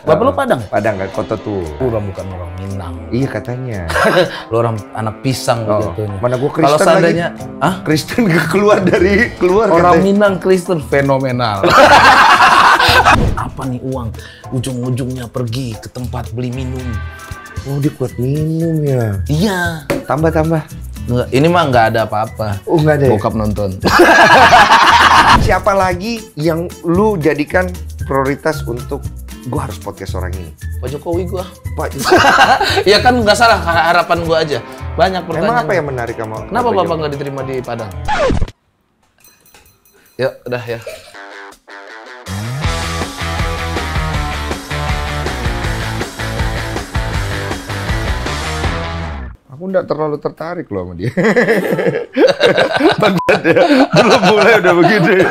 Bapak lu Padang? Padang kan, kota tuh. Orang bukan orang Minang. Iya katanya. Lu orang anak pisang jatuhnya. Mana gua Kristen kalau seandainya, lagi. Kristen keluar orang katanya. Minang Kristen fenomenal. Apa nih uang? Ujung-ujungnya pergi ke tempat beli minum. Oh, dia kuat minum ya. Iya. Tambah. Enggak, ini mah nggak ada apa-apa. Oh, nggak ada. Bokap nonton. Siapa lagi yang lu jadikan prioritas untuk gua harus podcast orang ini? Pak Jokowi gua. Pak Jokowi. Ya kan nggak salah, harapan gua aja. Banyak pertanyaan. Emang apa yang menarik kamu? Kenapa Bapak nggak diterima di Padang? Ya, udah ya. Aku nggak terlalu tertarik loh sama dia. Bangsat ya. Belum mulai udah begitu ya.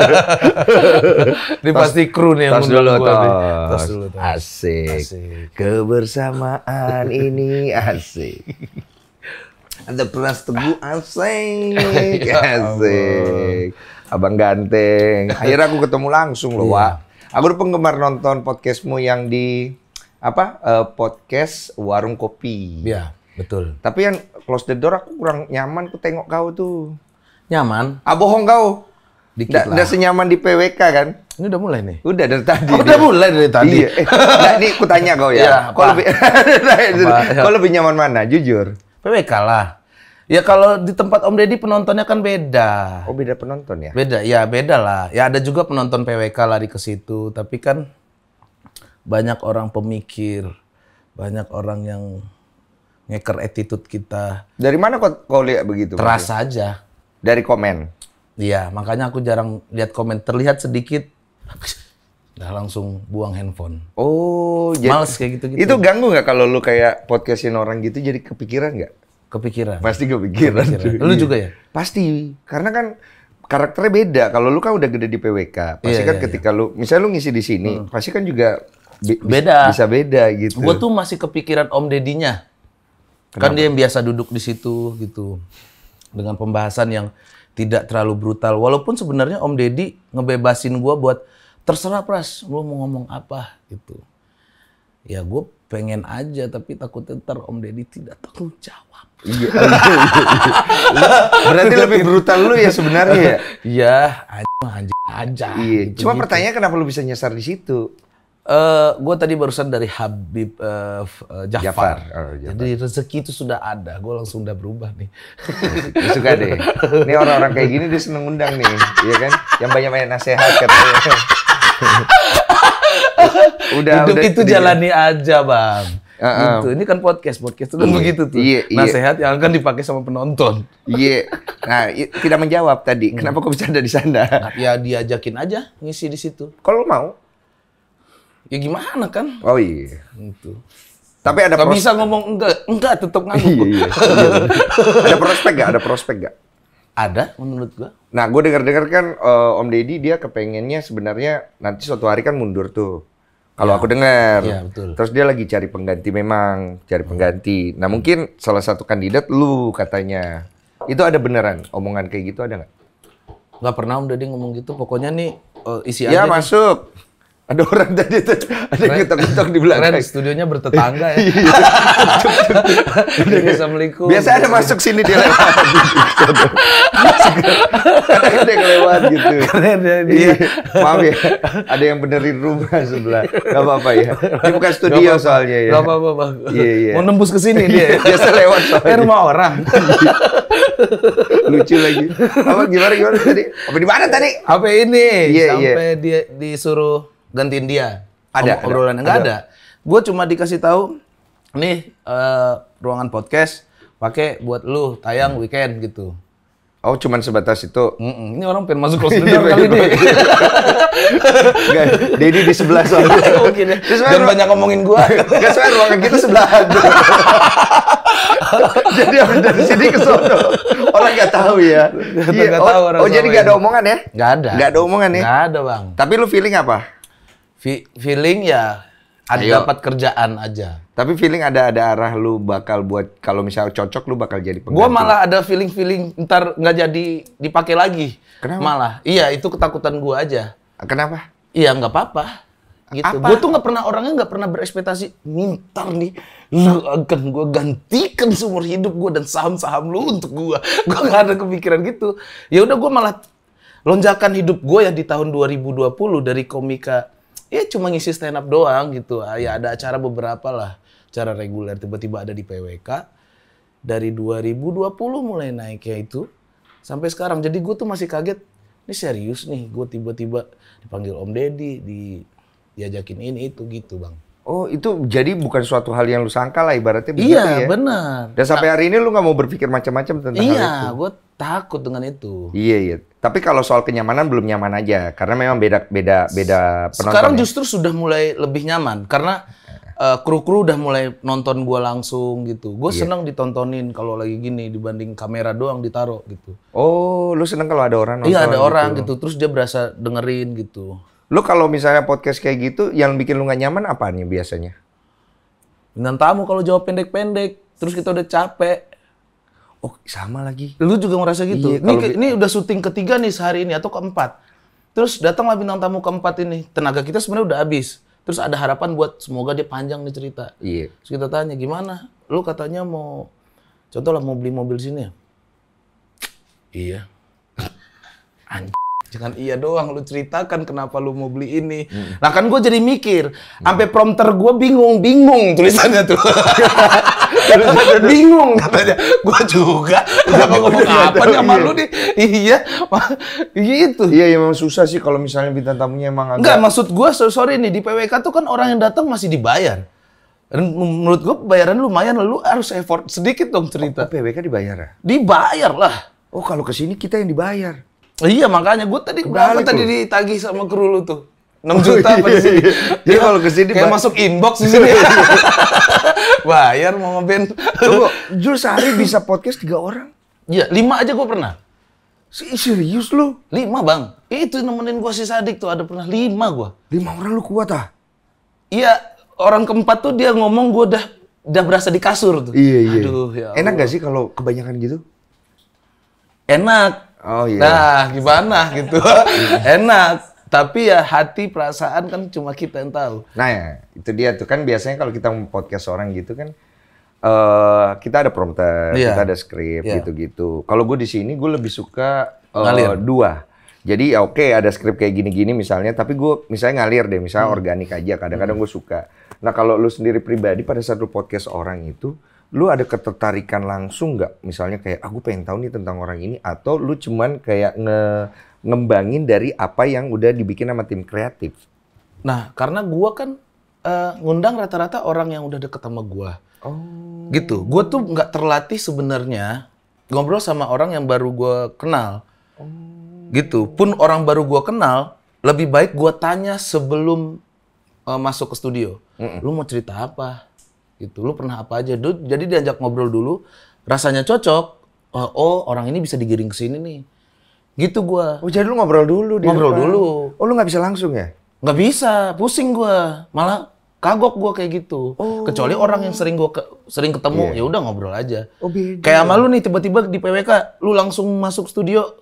Ini pasti kru nih yang Tas dulu, Tas dulu. Asik. Kebersamaan ini asik. Ada peras teguh asik. Asik. Abang ganteng. Akhirnya aku ketemu langsung loh, Wak. Aku udah penggemar nonton podcastmu yang di podcast Warung Kopi. Iya, betul. Tapi yang close the door aku kurang nyaman, aku tengok kau tuh. Nyaman? Bohong kau. Dikit lah. Nggak senyaman di PWK kan? Ini udah mulai nih? Udah dari tadi. Udah mulai dari tadi? Iya. Nah, ini aku tanya kau ya. Ya, Kau lebih nyaman mana? Jujur. PWK lah. Ya kalau di tempat Om Deddy penontonnya kan beda. Oh, beda penonton ya? Beda, ya beda lah. Ya ada juga penonton PWK lari ke situ. Tapi kan banyak orang pemikir. Banyak orang yang ngeker attitude kita. Dari mana kau lihat begitu? Terasa aja. Dari komen? Iya, makanya aku jarang lihat komen. Terlihat sedikit, udah langsung buang handphone. Oh, jadi males kayak gitu-gitu. Itu ganggu nggak kalau lu kayak podcastin orang gitu jadi kepikiran nggak? Kepikiran. Pasti kepikiran. Lu juga ya? Pasti, karena kan karakternya beda. Kalau lu kan udah gede di PWK, pasti kan ketika lu, misalnya lu ngisi di sini, pasti kan juga beda. Bisa beda gitu. Gue tuh masih kepikiran Om Deddy-nya. Kan dia yang biasa duduk di situ gitu. Dengan pembahasan yang tidak terlalu brutal. Walaupun sebenarnya Om Deddy ngebebasin gue buat terserah Pras, lu mau ngomong apa gitu. Ya gue pengen aja, tapi takutnya ntar Om Deddy tidak tanggung jawab. Iya. Berarti lebih brutal lu ya sebenarnya ya? Iya, anjing aja. Iya. Gitu, Cuma pertanyaannya kenapa lu bisa nyasar di situ? Gue tadi barusan dari Habib Jafar. Oh, Jafar. Jadi rezeki itu sudah ada. Gue langsung udah berubah nih. Suka deh. Ini orang-orang kayak gini dia seneng undang nih, iya kan? Yang banyak-banyak nasihat katanya. Hidup itu jalani aja, Bang. Gitu. Ini kan podcast itu kan begitu tuh. Nasihat yang akan dipakai sama penonton. Iya. Nah, tidak menjawab tadi. Kenapa kok bisa ada di sana? Ya diajakin aja ngisi di situ. Kalau mau? Ya gimana kan? Oh iya. Gitu. Tapi ada nggak bisa ngomong enggak tetap nganggur. Iya. Ada prospek gak? Ada menurut gua. Nah, gue dengar-dengar kan Om Deddy dia kepengennya sebenarnya nanti suatu hari kan mundur tuh. Kalau aku dengar. Iya, betul. Terus dia lagi cari pengganti memang, cari pengganti. Nah, mungkin salah satu kandidat lu katanya. Itu ada beneran omongan kayak gitu ada nggak? Nggak pernah Om Deddy ngomong gitu. Pokoknya nih isi ya, aja. Ya masuk. Ada orang tadi tuh, ada yang ketok-ketok di belakang. Keren, studionya bertetangga ya. Assalamualaikum. Biasa ada masuk sini dia lewat. Kadang dia kelewat gitu. Keren ya dia. Maaf ya, ada yang benerin rumah sebelah. Gak apa-apa ya. Ini bukan studio soalnya ya. Gak apa-apa Bang. Iya. Mau nembus ke sini dia. Biasa lewat soalnya. Rumah orang. Lucu lagi. Apa gimana tadi? Apa di mana tadi? HP ini. Iya, sampai dia disuruh gantiin dia. Ada obrolannya nggak ada. Gue cuma dikasih tahu nih ruangan podcast pakai buat lu tayang weekend gitu. Oh, cuman sebatas itu. Ini orang pengen masuk close the door kali ini. Enggak, Deddy di sebelah soalnya. Mungkin ya. Dan banyak ngomongin gua. Enggak, soalnya ruangan kita sebelahan. Jadi habis dari sini ke sono. Orang nggak tahu ya. Nggak tahu orang. Oh, jadi nggak ada omongan ya? Nggak ada. Nggak ada omongan ya? Nggak ada, Bang. Tapi lu feeling apa? Feeling ya dapat kerjaan aja. Tapi feeling ada arah lu bakal buat kalau misalnya cocok lu bakal jadi pengganti. Gua malah ada feeling ntar nggak jadi dipakai lagi. Kenapa? Malah. Iya, itu ketakutan gua aja. Kenapa? Iya, nggak apa-apa. gitu. Gue tuh orangnya nggak pernah berekspektasi mintar nih lu akan gue gantikan seumur hidup gue dan saham-saham lu untuk gue. Gue nggak ada kepikiran gitu. Ya udah gue malah lonjakan hidup gue ya di tahun 2020 dari komika ya cuma ngisi stand up doang gitu. Ya ada acara beberapa lah, acara reguler tiba-tiba ada di PWK. Dari 2020 mulai naiknya itu sampai sekarang. Jadi gue tuh masih kaget. Ini serius nih, gue tiba-tiba dipanggil Om Deddy, diajakin ini itu gitu bang. Oh itu jadi bukan suatu hal yang lu sangka lah ibaratnya begitu Iya ya? benar. Dan sampai hari ini lu nggak mau berpikir macam-macam tentang hal itu? Iya, gue takut dengan itu. Iya. Tapi kalau soal kenyamanan belum nyaman aja, karena memang beda penonton. Sekarang ya? justru sudah mulai lebih nyaman, karena kru-kru udah mulai nonton gue langsung gitu. Gue seneng ditontonin kalau lagi gini dibanding kamera doang ditaruh gitu. Oh, lu seneng kalau ada orang nonton? Iya ada orang gitu, terus dia berasa dengerin gitu. Lu kalau misalnya podcast kayak gitu, yang bikin lu nggak nyaman apa nih biasanya? Bintang tamu kalau jawab pendek-pendek, terus kita udah capek. Oh, sama lagi. Lu juga ngerasa gitu? Iya, ini udah syuting ketiga nih sehari ini atau keempat. Terus datanglah bintang tamu keempat ini. Tenaga kita sebenarnya udah habis. Terus ada harapan buat semoga dia panjang nih cerita. Iya. Terus kita tanya, gimana? Lu katanya mau, contoh lah mau beli mobil sini ya? Iya. Jangan iya doang, lu ceritakan kenapa lu mau beli ini. Nah kan gue jadi mikir, sampai prompter gue bingung tulisannya tuh. Bingung katanya. Gue juga, mau ngomong apa nih sama lu nih. Iya, gitu. Iya, memang susah sih kalau misalnya bintang tamunya emang agak... Enggak, maksud gue, sorry nih, di PWK tuh kan orang yang datang masih dibayar. Dan menurut gue bayaran lumayan, lu harus effort sedikit dong cerita. Oh, PWK dibayar ya? Dibayar lah. Oh, kalau kesini kita yang dibayar. Iya makanya gue tadi berapa tadi ditagih sama kru lu tuh 6 juta apa di sini. Jadi kalau kesini kayak masuk inbox di sini. Bayar mau ngeband. Tunggu, Jul sehari bisa podcast 3 orang? Iya, 5 aja gue pernah. Serius lu? 5 bang. Itu nemenin gue si Sadik tuh ada pernah 5 gue. 5 orang lu kuat ah? Iya, orang keempat tuh dia ngomong gue udah berasa di kasur tuh. Iya. Aduh ya Allah. Enak gak sih kalau kebanyakan gitu? Enak. Oh iya. Nah, gimana gitu. Enak. Tapi ya hati, perasaan kan cuma kita yang tahu. Nah ya, itu dia tuh kan biasanya kalau kita mau podcast orang gitu kan kita ada prompter, kita ada skrip gitu-gitu. Kalau gue di sini gue lebih suka dua. Jadi ya oke, ada skrip kayak gini-gini misalnya, tapi gue misalnya ngalir deh, misalnya organik aja. Kadang-kadang gue suka. Nah kalau lu sendiri pribadi pada saat lu podcast orang itu, lu ada ketertarikan langsung nggak? Misalnya kayak, aku pengen tahu nih tentang orang ini, atau lu cuman kayak ngembangin dari apa yang udah dibikin sama tim kreatif? Nah, karena gua kan ngundang rata-rata orang yang udah deket sama gua. Oh. Gitu. Gua tuh nggak terlatih sebenarnya ngobrol sama orang yang baru gua kenal. Oh. Gitu. Pun orang baru gua kenal, lebih baik gua tanya sebelum masuk ke studio. Lu mau cerita apa? Gitu. Lu pernah apa aja? Jadi diajak ngobrol dulu, rasanya cocok. Oh, orang ini bisa digiring ke sini nih. Gitu gua. Oh, jadi lu ngobrol dulu? Ngobrol dulu. Oh, lu nggak bisa langsung ya? Nggak bisa, pusing gua. Malah kagok gua kayak gitu. Oh. Kecuali orang yang sering ketemu, ya udah ngobrol aja. Oh, beda. Kayak sama lu nih, tiba-tiba di PWK, lu langsung masuk studio.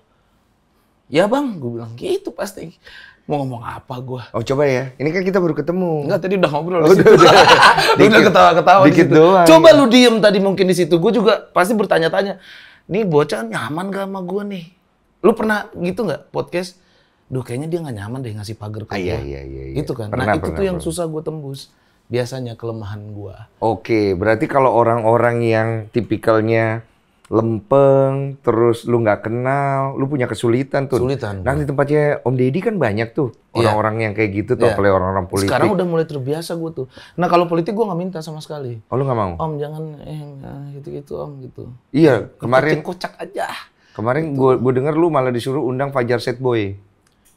Ya bang, gua bilang gitu pasti. Mau ngomong apa gua? Oh coba ya, ini kan kita baru ketemu. Enggak, tadi udah ngobrol. Oh, udah ketawa-ketawa dikit di situ. doang. Coba lu diem tadi mungkin di situ. Gue juga pasti bertanya-tanya. Nih bocah nyaman gak sama gua nih? Lu pernah gitu nggak podcast? Duh kayaknya dia nggak nyaman deh ngasih pagar ke gua. Iya. Gitu kan. Nah itu tuh yang susah gue tembus. Biasanya kelemahan gua. Oke, berarti kalau orang-orang yang tipikalnya lempeng, terus lu nggak kenal, lu punya kesulitan tuh. Kesulitan. Nah di tempatnya Om Deddy kan banyak tuh orang-orang yang kayak gitu tuh, apalagi orang-orang politik. Sekarang udah mulai terbiasa gue tuh. Nah kalau politik gue nggak minta sama sekali. Oh lu nggak mau? Om jangan gitu-gitu om gitu. Iya kemarin. Kocak aja. Kemarin gue denger lu malah disuruh undang Fajar Set Boy.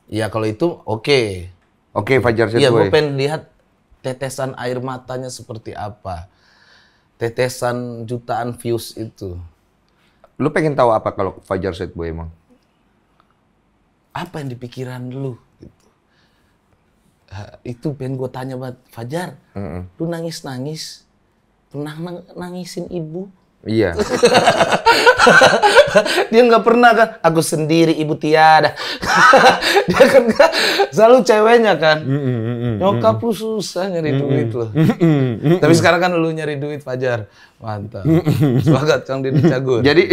Iya kalau itu oke. Oke, Fajar Set Boy. Iya gue pengen lihat tetesan air matanya seperti apa. Tetesan jutaan views itu. Lu pengen tahu apa kalau Fajar Set Boy emang? Apa yang di pikiran lu? Gitu. Itu pengen gue tanya banget. Fajar, lu nangis-nangis. Pernah nangisin ibu? Iya. Dia nggak pernah kan, aku sendiri ibu tiada. Dia kan selalu ceweknya kan. Nyokap lu susah nyari duit loh. Tapi sekarang kan lu nyari duit, Fajar. Mantap. Semangat Kang Deddy Cagur. Jadi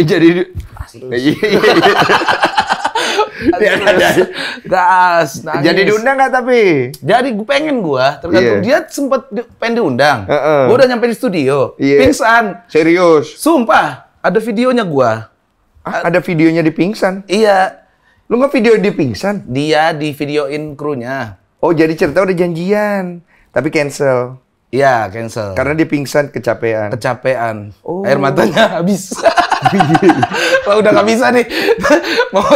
gas. Nangis. jadi diundang nggak tapi? Jadi gue pengen tergantung dia sempat pengen diundang. Gue udah nyampe di studio, pingsan. Serius? Sumpah, ada videonya gua. Ada videonya di pingsan? Iya. Lu nggak video di pingsan? Dia di videoin krunya. Oh, jadi cerita udah janjian, tapi cancel. Iya, cancel. Karena dia pingsan kecapean. Oh. Air matanya habis. Wah, udah nggak bisa nih. Mau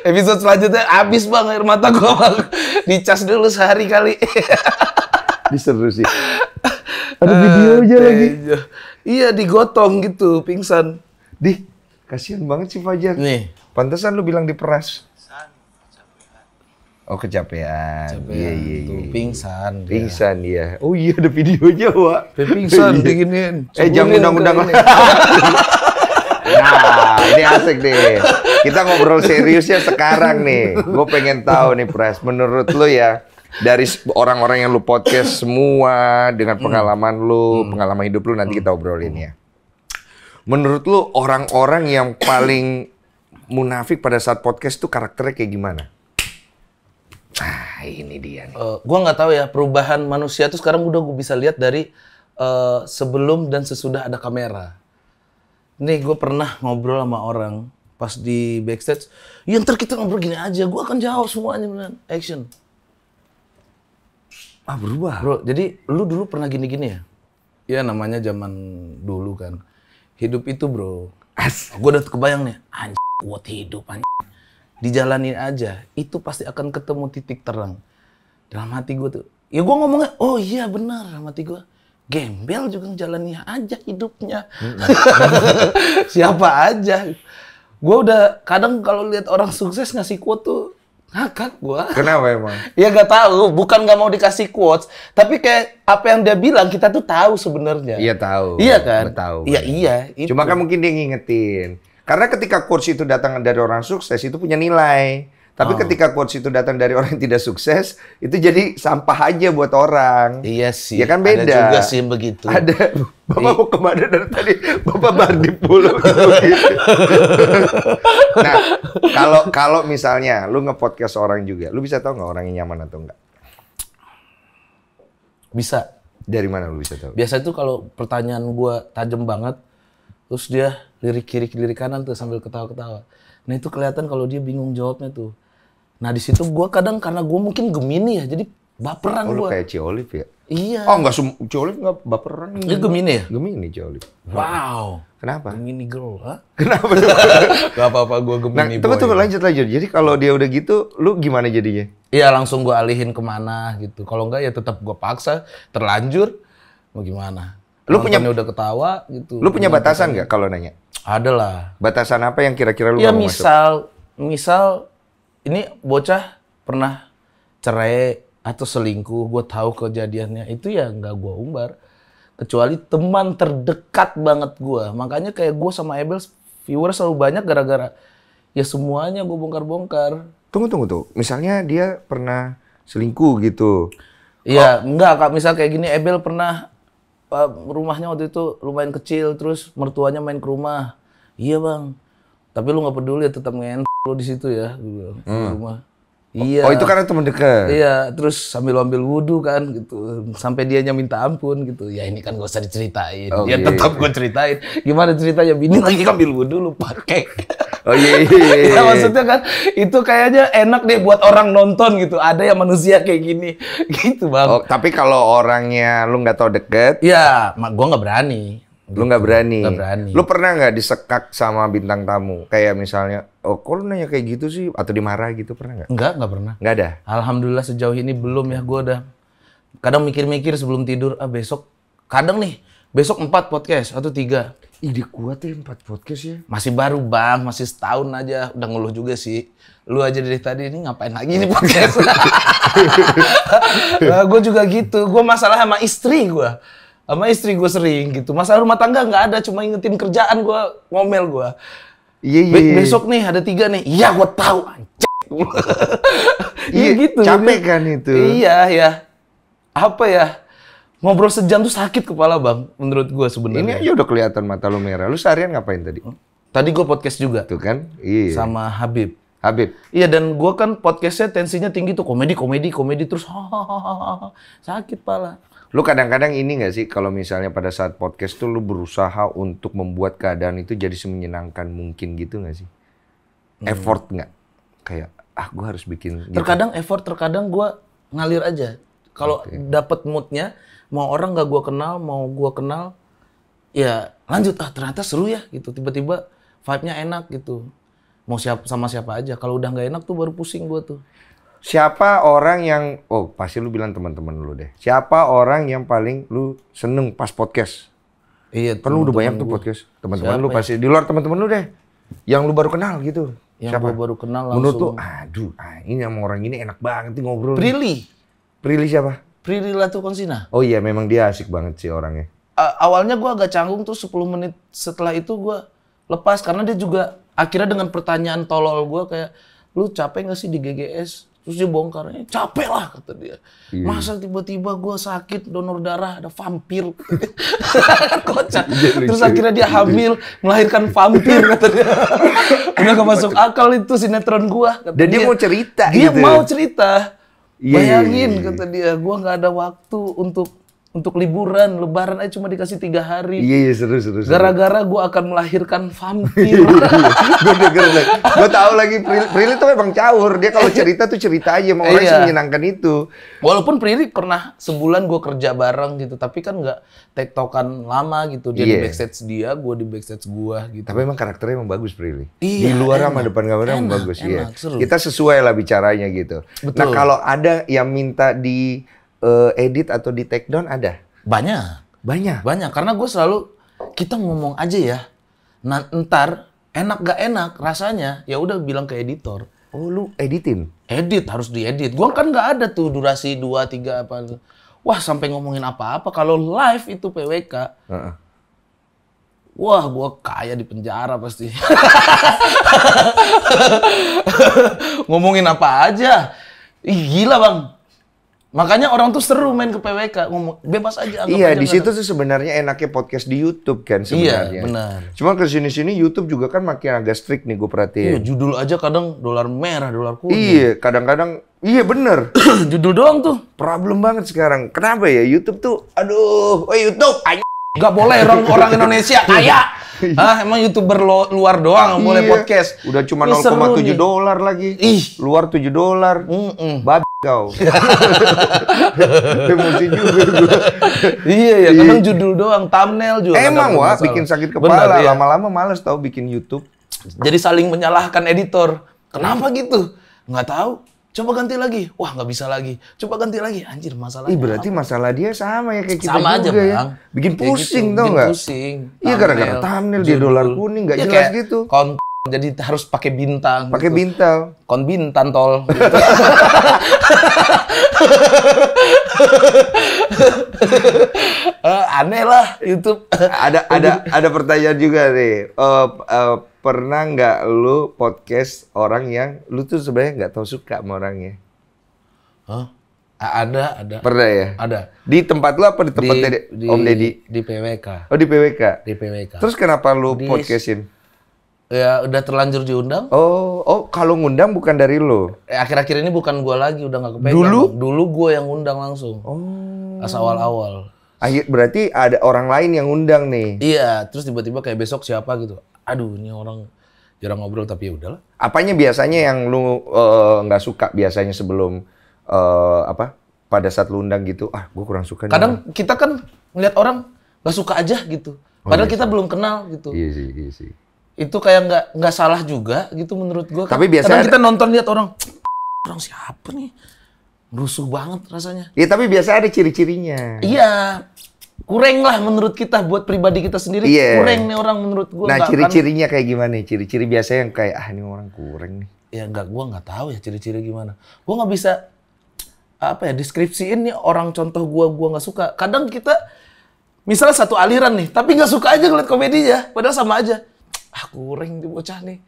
episode selanjutnya habis bang air mata gua bang. Dicas dulu sehari kali. Diseru sih. Ada videonya lagi. Iya, digotong gitu, pingsan. Kasihan banget sih Fajar. Nih. Pantesan lu bilang diperas. Oh, kecapean. Iya. Pingsan. Pingsan dia. Oh iya, ada videonya, Wak. Pingsan diginiin. Jangan undang-undang. Nah, ini asik nih. Kita ngobrol seriusnya sekarang nih. Gue pengen tahu nih, Pres. Menurut lu ya, dari orang-orang yang lu podcast semua, dengan pengalaman lu, pengalaman hidup lu, nanti kita obrolin ya. Menurut lu, orang-orang yang paling munafik pada saat podcast tuh karakternya kayak gimana? Ini dia nih. Gua nggak tahu ya, perubahan manusia tuh sekarang udah gue bisa lihat dari sebelum dan sesudah ada kamera. Nih, gue pernah ngobrol sama orang pas di backstage. Ya ntar kita ngobrol gini aja, gue akan jawab semuanya beneran. Action. Berubah. Bro, jadi lu dulu pernah gini-gini ya? Ya namanya zaman dulu kan. Hidup itu bro. Gue udah kebayang nih, anjir buat hidup anjir. Dijalanin aja, itu pasti akan ketemu titik terang. Dalam hati gue tuh, ya gue ngomongnya, oh iya benar, dalam hati gue. Gembel juga ngejalanin aja hidupnya. Siapa aja. Gue udah kadang kalau lihat orang sukses ngasih quote tuh ngakak gue. Kenapa emang? Ya gak tahu, bukan gak mau dikasih quotes, tapi kayak apa yang dia bilang kita tuh tahu sebenarnya. Iya tahu. Iya kan? Tahu. Iya. Cuma kan mungkin dia ngingetin. Karena ketika quotes itu datang dari orang sukses itu punya nilai. Tapi ketika quotes itu datang dari orang yang tidak sukses, itu jadi sampah aja buat orang. Iya sih. Ya kan beda. Ada juga sih yang begitu. Ada. Bapak mau kemana dari tadi? Bapak Bardi Pulau gitu. Nah, kalau misalnya lu nge-podcast orang juga, lu bisa tahu nggak orangnya nyaman atau enggak? Bisa. Dari mana lu bisa tahu? Biasa itu kalau pertanyaan gua tajam banget, terus dia lirik kiri, lirik kanan tuh sambil ketawa-ketawa. Nah itu kelihatan kalau dia bingung jawabnya tuh. Nah di situ gue kadang karena gue mungkin Gemini ya, jadi baperan gue. Oh, lu kayak Ciolif ya? Iya. Oh enggak, Ciolif enggak baperan. Dia Gemini ya? Gemini Ciolif. Wow. Kenapa? Gemini girl, ha? Kenapa? Gak apa-apa, gue Gemini boy. Tunggu, lanjut. Jadi kalau dia udah gitu, lu gimana jadinya? Iya langsung gue alihin kemana gitu. Kalau enggak ya tetap gue paksa, terlanjur. Mau gimana? Lu punya udah ketawa gitu. Lu punya batasan nggak kalau nanya? Ada lah. Batasan apa yang kira-kira lu ya mau misal ini bocah pernah cerai atau selingkuh, gue tahu kejadiannya, itu ya nggak gue umbar. Kecuali teman terdekat banget gue. Makanya kayak gue sama Ebel viewers selalu banyak gara-gara ya semuanya gue bongkar-bongkar. Tunggu. Misalnya dia pernah selingkuh gitu. Iya, enggak Kak. Misal kayak gini, Ebel pernah rumahnya waktu itu lumayan kecil, terus mertuanya main ke rumah. Iya bang, tapi lu nggak peduli ya, tetap ngen lu di situ ya, di rumah. Iya. Oh itu karena teman dekat. Iya, terus sambil ambil wudhu kan gitu, sampai dianya minta ampun gitu. Ya ini kan gak usah diceritain. Oh, ya tetap gue ceritain. Gimana ceritanya? Bini lagi ambil wudhu lu pakai. Oh iya. Ya maksudnya kan itu kayaknya enak deh buat orang nonton gitu. Ada yang manusia kayak gini, gitu bang. Oh tapi kalau orangnya lu nggak tahu deket? Ya, gue nggak berani. Lu nggak berani. Nggak berani. Lu pernah nggak disekak sama bintang tamu? Kayak misalnya, oh kok lu nanya kayak gitu sih? Atau dimarah gitu, pernah nggak? Nggak pernah. Nggak ada? Alhamdulillah sejauh ini belum ya. Gue udah kadang mikir-mikir sebelum tidur, besok, kadang nih, besok 4 podcast atau 3. Ide kuat ya 4 podcast ya? Masih baru bang, masih setahun aja. Udah ngeluh juga sih. Lu aja dari tadi ini ngapain lagi nih podcast? Gue juga gitu. Gue masalah sama istri gue. Sama istri gue sering gitu. Masalah rumah tangga nggak ada, cuma ingetin kerjaan gue, ngomel gue. Iya. Besok nih ada 3 nih. Iya, gue tahu. Iya gitu. Capek kan itu. Iya ya. Apa ya? Ngobrol sejam tuh sakit kepala bang, menurut gue sebenarnya. Ini aja udah kelihatan mata lu merah. Lu seharian ngapain tadi? Tadi gue podcast juga. Tuh kan? Iya. Sama Habib. Iya, dan gue kan podcastnya tensinya tinggi tuh. Komedi terus. Sakit pala. Lu kadang-kadang ini nggak sih, kalau misalnya pada saat podcast tuh lu berusaha untuk membuat keadaan itu jadi semenyenangkan mungkin gitu nggak sih? Effort nggak? Kayak, gue harus bikin gitu. Terkadang effort, terkadang gue ngalir aja. Kalau dapet moodnya, mau orang nggak gue kenal, mau gue kenal, ya lanjut. Ternyata seru ya gitu. Tiba-tiba vibe-nya enak gitu. Mau sama siapa aja. Kalau udah nggak enak tuh baru pusing gue tuh. Siapa orang yang, pasti lu bilang teman-teman lu deh. Siapa orang yang paling lu seneng pas podcast? Iya. Kan lu udah banyak tuh podcast. Teman-teman lu pasti, di luar teman-teman lu deh. Yang lu baru kenal gitu. Yang gue baru kenal langsung. Menurut lu, ini sama orang ini enak banget nih ngobrol. Prilly siapa? Prilly Latukonsina. Oh iya, memang dia asik banget sih orangnya. Awalnya gue agak canggung tuh 10 menit setelah itu gue lepas. Karena dia juga akhirnya dengan pertanyaan tolol gue kayak, lu capek gak sih di GGS? Terus dia bongkar, capek lah kata dia. Iya. Masa tiba-tiba gue sakit, donor darah, ada vampir. Kocak. Terus akhirnya dia hamil, melahirkan vampir kata dia. Udah gak masuk akal itu sinetron gue. Dan dia mau cerita Dia gitu. mau cerita. Iya. Bayangin kata dia, gue gak ada waktu untuk liburan, lebaran aja cuma dikasih 3 hari. Iya, seru. Gara-gara gue akan melahirkan vampir. Gue tahu lagi Prilly tuh memang caur. Dia kalau cerita tuh cerita aja, mau orang sih menyenangkan itu. Walaupun Prilly pernah sebulan gue kerja bareng gitu, tapi kan nggak tektokan lama gitu. Dia di backstage dia, gue di backstage gue gitu. Tapi emang karakternya emang bagus Prilly. Iya, di luar sama depan kamera emang bagus. Enak, seru. Kita sesuai lah bicaranya gitu. Betul. Nah kalau ada yang minta di edit atau di take down ada? Banyak. Karena gue selalu, kita ngomong aja ya. Nah, ntar enak gak enak rasanya, ya udah bilang ke editor. Oh, lu editin? Edit, harus diedit. Gue kan nggak ada tuh durasi 2, 3 apa. Wah, sampai ngomongin apa-apa. Kalau live itu PWK, wah, gue kaya di penjara pasti. Ngomongin apa aja. Gila bang. Makanya orang tuh seru main ke PWK, ngomong bebas aja. Iya, di situ tuh sebenarnya enaknya podcast di YouTube kan sebenarnya. Iya, benar. Cuma ke sini YouTube juga kan makin agak strict nih gue perhatiin. Iya, judul aja kadang dolar merah, dolar kuning. Iya, kadang-kadang iya bener. Judul doang tuh. Problem banget sekarang. Kenapa ya YouTube tuh? Aduh, YouTube. Gak boleh orang Indonesia kaya. Emang YouTuber luar doang boleh podcast. Udah cuma $0,7 lagi. Luar $7. Babi kau. Emosi juga gue. Iya, kadang judul doang, thumbnail juga. Emang bikin sakit kepala. Lama-lama males tau bikin YouTube. Jadi saling menyalahkan editor. Kenapa gitu? Nggak tahu. Coba ganti lagi. Wah, nggak bisa lagi. Coba ganti lagi. Anjir, masalahnya. Berarti masalah dia sama ya kayak kita sama juga aja, ya. Bang. Bikin pusing gitu. tau nggak? Bikin pusing. Iya, gara-gara thumbnail dia dolar kuning nggak jelas gitu. Jadi harus pakai bintang. Pakai bintang. Bintan tol. Aneh lah YouTube. Ada pertanyaan juga nih. Pernah nggak lu podcast orang yang lu tuh sebenarnya nggak tahu suka sama orangnya? Ada. Pernah ya? Ada. Di tempat lu apa di tempat Om Deddy? Di PWK. Oh, di PWK. Di PWK. Terus kenapa lu podcastin? Ya udah terlanjur diundang. Oh, kalau ngundang bukan dari lu? Akhir-akhir ini bukan gua lagi, udah nggak kepegang. Dulu gua yang undang langsung. Pas awal-awal. Berarti ada orang lain yang undang nih? Iya, terus tiba-tiba kayak besok siapa gitu. Aduh, ini orang jarang ngobrol tapi ya udahlah. Apanya biasanya yang lu nggak suka biasanya sebelum pada saat lu undang gitu? Gue kurang suka. Kadang kita kan ngeliat orang nggak suka aja gitu. Padahal kita belum kenal gitu. Iya sih. Itu kayak nggak salah juga gitu menurut gua. Tapi biasanya kadang kita nonton lihat orang siapa nih? Rusuh banget rasanya. Iya, tapi biasa ada ciri-cirinya. Iya. Kurang lah menurut kita, buat pribadi kita sendiri. Kurang nih orang menurut gua. Nah, ciri-cirinya kayak gimana nih? Ciri-ciri biasa yang kayak ini orang kurang nih. Ya gua nggak tahu ya ciri-ciri gimana. Gua nggak bisa deskripsiin nih orang contoh gua nggak suka. Kadang kita misalnya satu aliran nih, tapi nggak suka aja ngeliat komedinya, padahal sama aja. Kurang di bocah nih.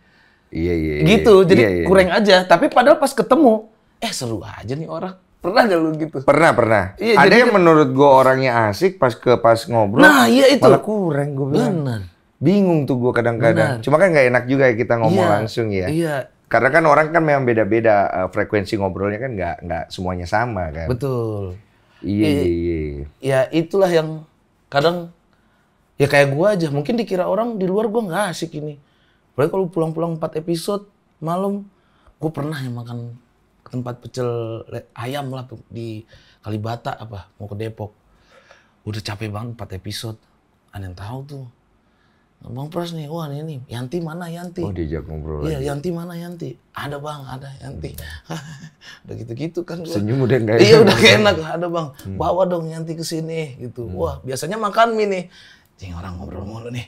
Iya. Gitu, jadi Iya. kurang aja. Tapi padahal pas ketemu, seru aja nih orang. Pernah gak lu gitu? Pernah. Iya, Ada jadi yang menurut gue orangnya asik, pas ngobrol, nah iya itu. malah kurang gue bilang. Benar. Bingung tuh gue kadang-kadang. Cuma kan nggak enak juga ya kita ngomong langsung ya. Iya. Karena kan orang kan memang beda-beda frekuensi ngobrolnya kan nggak semuanya sama kan. Betul. Iya. Ya itulah yang kadang ya kayak gua aja, mungkin dikira orang di luar gua nggak asik ini. Apalagi kalau pulang-pulang 4 episode malam, gua pernah ya makan ke tempat pecel ayam lah di Kalibata mau ke Depok. Udah capek banget 4 episode. Ada yang tahu tuh. Bang Pras nih, wah ini Yanti mana Yanti? Oh diajak ngobrol Iya, lagi. Yanti mana Yanti? Ada bang, ada Yanti. Udah gitu-gitu kan. Senyum udah nggak Iya udah gak enak, ada bang. Bawa dong Yanti ke sini gitu. Wah biasanya makan mie nih. Cing orang ngobrol mulu nih.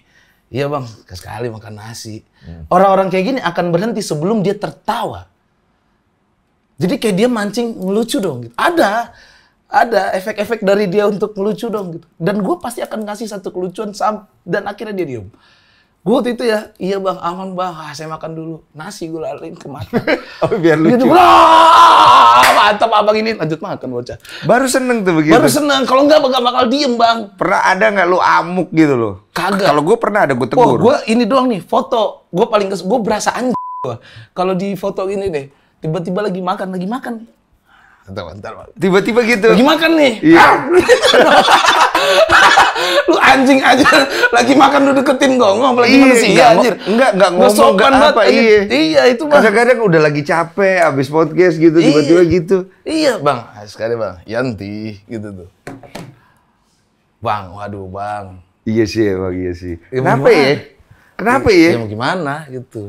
Iya bang, sekali makan nasi. Orang-orang kayak gini akan berhenti sebelum dia tertawa. Jadi kayak dia mancing ngelucu dong gitu. Ada efek-efek dari dia untuk ngelucu dong gitu. Dan gue pasti akan ngasih satu kelucuan dan akhirnya dia diem. Gue waktu itu ya, iya bang, aman bang, saya makan dulu. Nasi gue lalain ke mata. Oh biar lucu. Mantap abang ini, lanjut makan bocah. Baru seneng tuh begitu. Baru seneng, kalau enggak bakal diem bang. Pernah ada nggak lu amuk gitu loh? Kagak. Kalau gue pernah ada gue Oh, tegur. gue ini doang nih, foto. Gue gue berasa anjing. Kalau di foto ini deh, tiba-tiba lagi makan. Bentar. Tiba-tiba gitu. Lagi makan nih. Iya. Lu anjing aja lagi makan lu deketin gonggong apalagi manusia anjir. Enggak ngomong sopan enggak apa. banget. Iya itu bang. Kadang-kadang udah lagi capek abis podcast gitu tiba-tiba gitu. Iya bang, sekali bang, Yanti gitu tuh. Bang, waduh bang. Iya sih emang iya sih. Ya, Kenapa gimana? ya? Kenapa ya? Ya mau gimana gitu.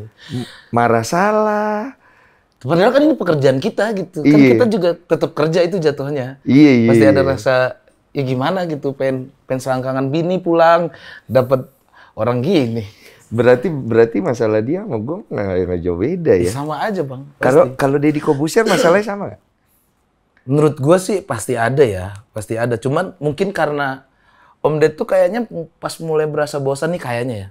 Marah salah. Padahal kan ini pekerjaan kita gitu. Kan Iya. kita juga tetap kerja itu jatuhnya. Iya. Pasti ada rasa ya gimana gitu, pengen selangkangan bini pulang dapat orang gini. Berarti masalah dia sama gue nggak jauh beda ya. Sama aja bang. Kalau Deddy Kobusier masalahnya sama nggak? Menurut gue sih pasti ada ya, pasti ada. Cuman mungkin karena Om Ded tuh kayaknya pas mulai berasa bosan nih kayaknya ya.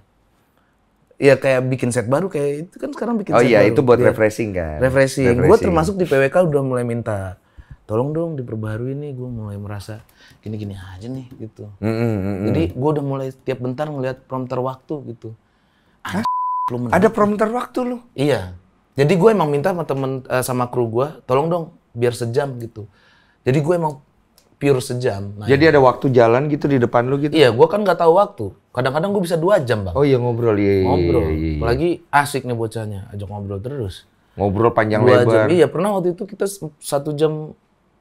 Ya kayak bikin set baru kayak itu kan sekarang bikin Oh set iya baru. itu buat Ya, refreshing kan. refreshing. Gue termasuk di PWK udah mulai minta, tolong dong diperbarui nih. Gue mulai merasa gini-gini aja nih gitu. Jadi gue udah mulai tiap bentar ngeliat prompter waktu gitu. Ada prompter waktu lu? Iya. Jadi gue emang minta sama sama kru gue, tolong dong biar sejam gitu. Jadi gue emang pure sejam. Nah, Jadi ada waktu jalan gitu di depan lu gitu? iya, gue kan nggak tahu waktu. Kadang-kadang gue bisa 2 jam bang. Oh iya ngobrol iya. Ngobrol. Iya. Apalagi asik nih bocahnya, ajak ngobrol terus. Ngobrol panjang 2 lebar. jam. Iya, pernah waktu itu kita 1 jam,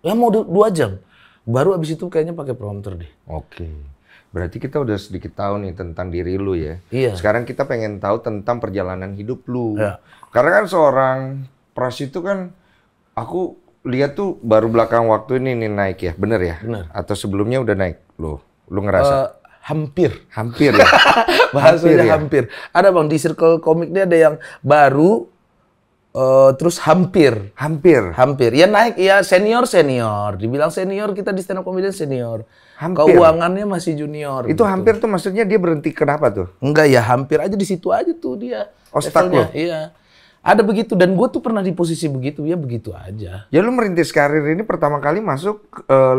ya mau 2 jam. Baru abis itu kayaknya pakai prompter deh. Oke. Berarti kita udah sedikit tahu nih tentang diri lu ya. Iya. Sekarang kita pengen tahu tentang perjalanan hidup lu. Iya. Karena kan seorang Pras itu kan, aku lihat tuh baru belakang waktu ini nih naik ya, bener ya? Bener. Atau sebelumnya udah naik lu ngerasa? Hampir. Hampir ya? Bahasanya ya? hampir. Ada bang, di circle komik dia ada yang baru, terus hampir. Hampir. Ya naik, ya senior. Dibilang senior, kita di stand up comedian senior. Hampir. Keuangannya masih junior. Itu gitu. hampir tuh maksudnya dia berhenti kenapa tuh? Enggak ya, hampir aja di situ aja tuh dia. Oh, stuck levelnya. lo? Iya. Ada begitu, dan gue tuh pernah di posisi begitu, ya begitu aja. Ya lu merintis karir ini pertama kali masuk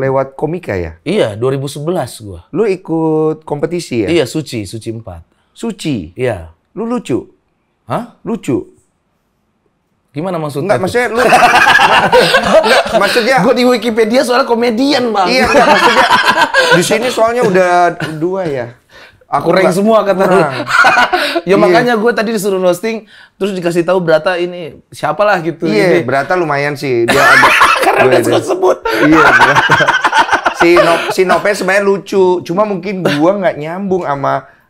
lewat komika ya? Iya, 2011 gue. Lu ikut kompetisi ya? Iya, Suci 4. Suci? Iya. Lu lucu? Hah? Lucu? Gimana maksudnya? Enggak, maksudnya lu... Enggak, maksudnya... Gue di Wikipedia soalnya komedian, Bang. Iya, enggak, maksudnya... Di sini soalnya udah 2 ya. Aku rank semua kata lu. Ya Iya. makanya gue tadi disuruh roasting, terus dikasih tahu Brata ini siapalah gitu. Iya, ini. Brata lumayan sih. Dia ada... Karena udah sebut. Iya, Brata. Si Nope sebenarnya lucu. Cuma mungkin gua nggak nyambung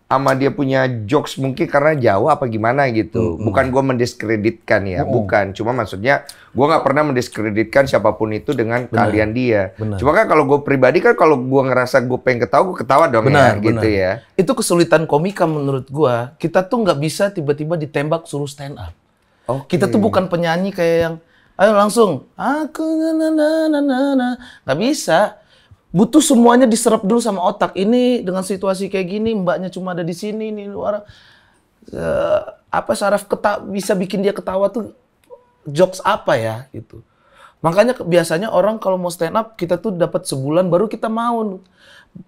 sama dia punya jokes mungkin karena Jawa apa gimana gitu. Bukan gua mendiskreditkan ya, bukan. Cuma maksudnya gua nggak pernah mendiskreditkan siapapun itu dengan keahlian dia. Benar. Cuma kan kalau gua pribadi kan kalau gua ngerasa gua pengen ketawa, gua ketawa dong Benar, ya, gitu ya. Itu kesulitan komika menurut gua. Kita tuh nggak bisa tiba-tiba ditembak suruh stand up. Kita tuh bukan penyanyi kayak yang ayo langsung aku nggak bisa. butuh semuanya diserap dulu sama otak. Ini dengan situasi kayak gini, mbaknya cuma ada di sini nih luar. Saraf bisa bikin dia ketawa tuh jokes apa ya gitu. Makanya biasanya orang kalau mau stand up kita tuh dapat sebulan baru kita mau.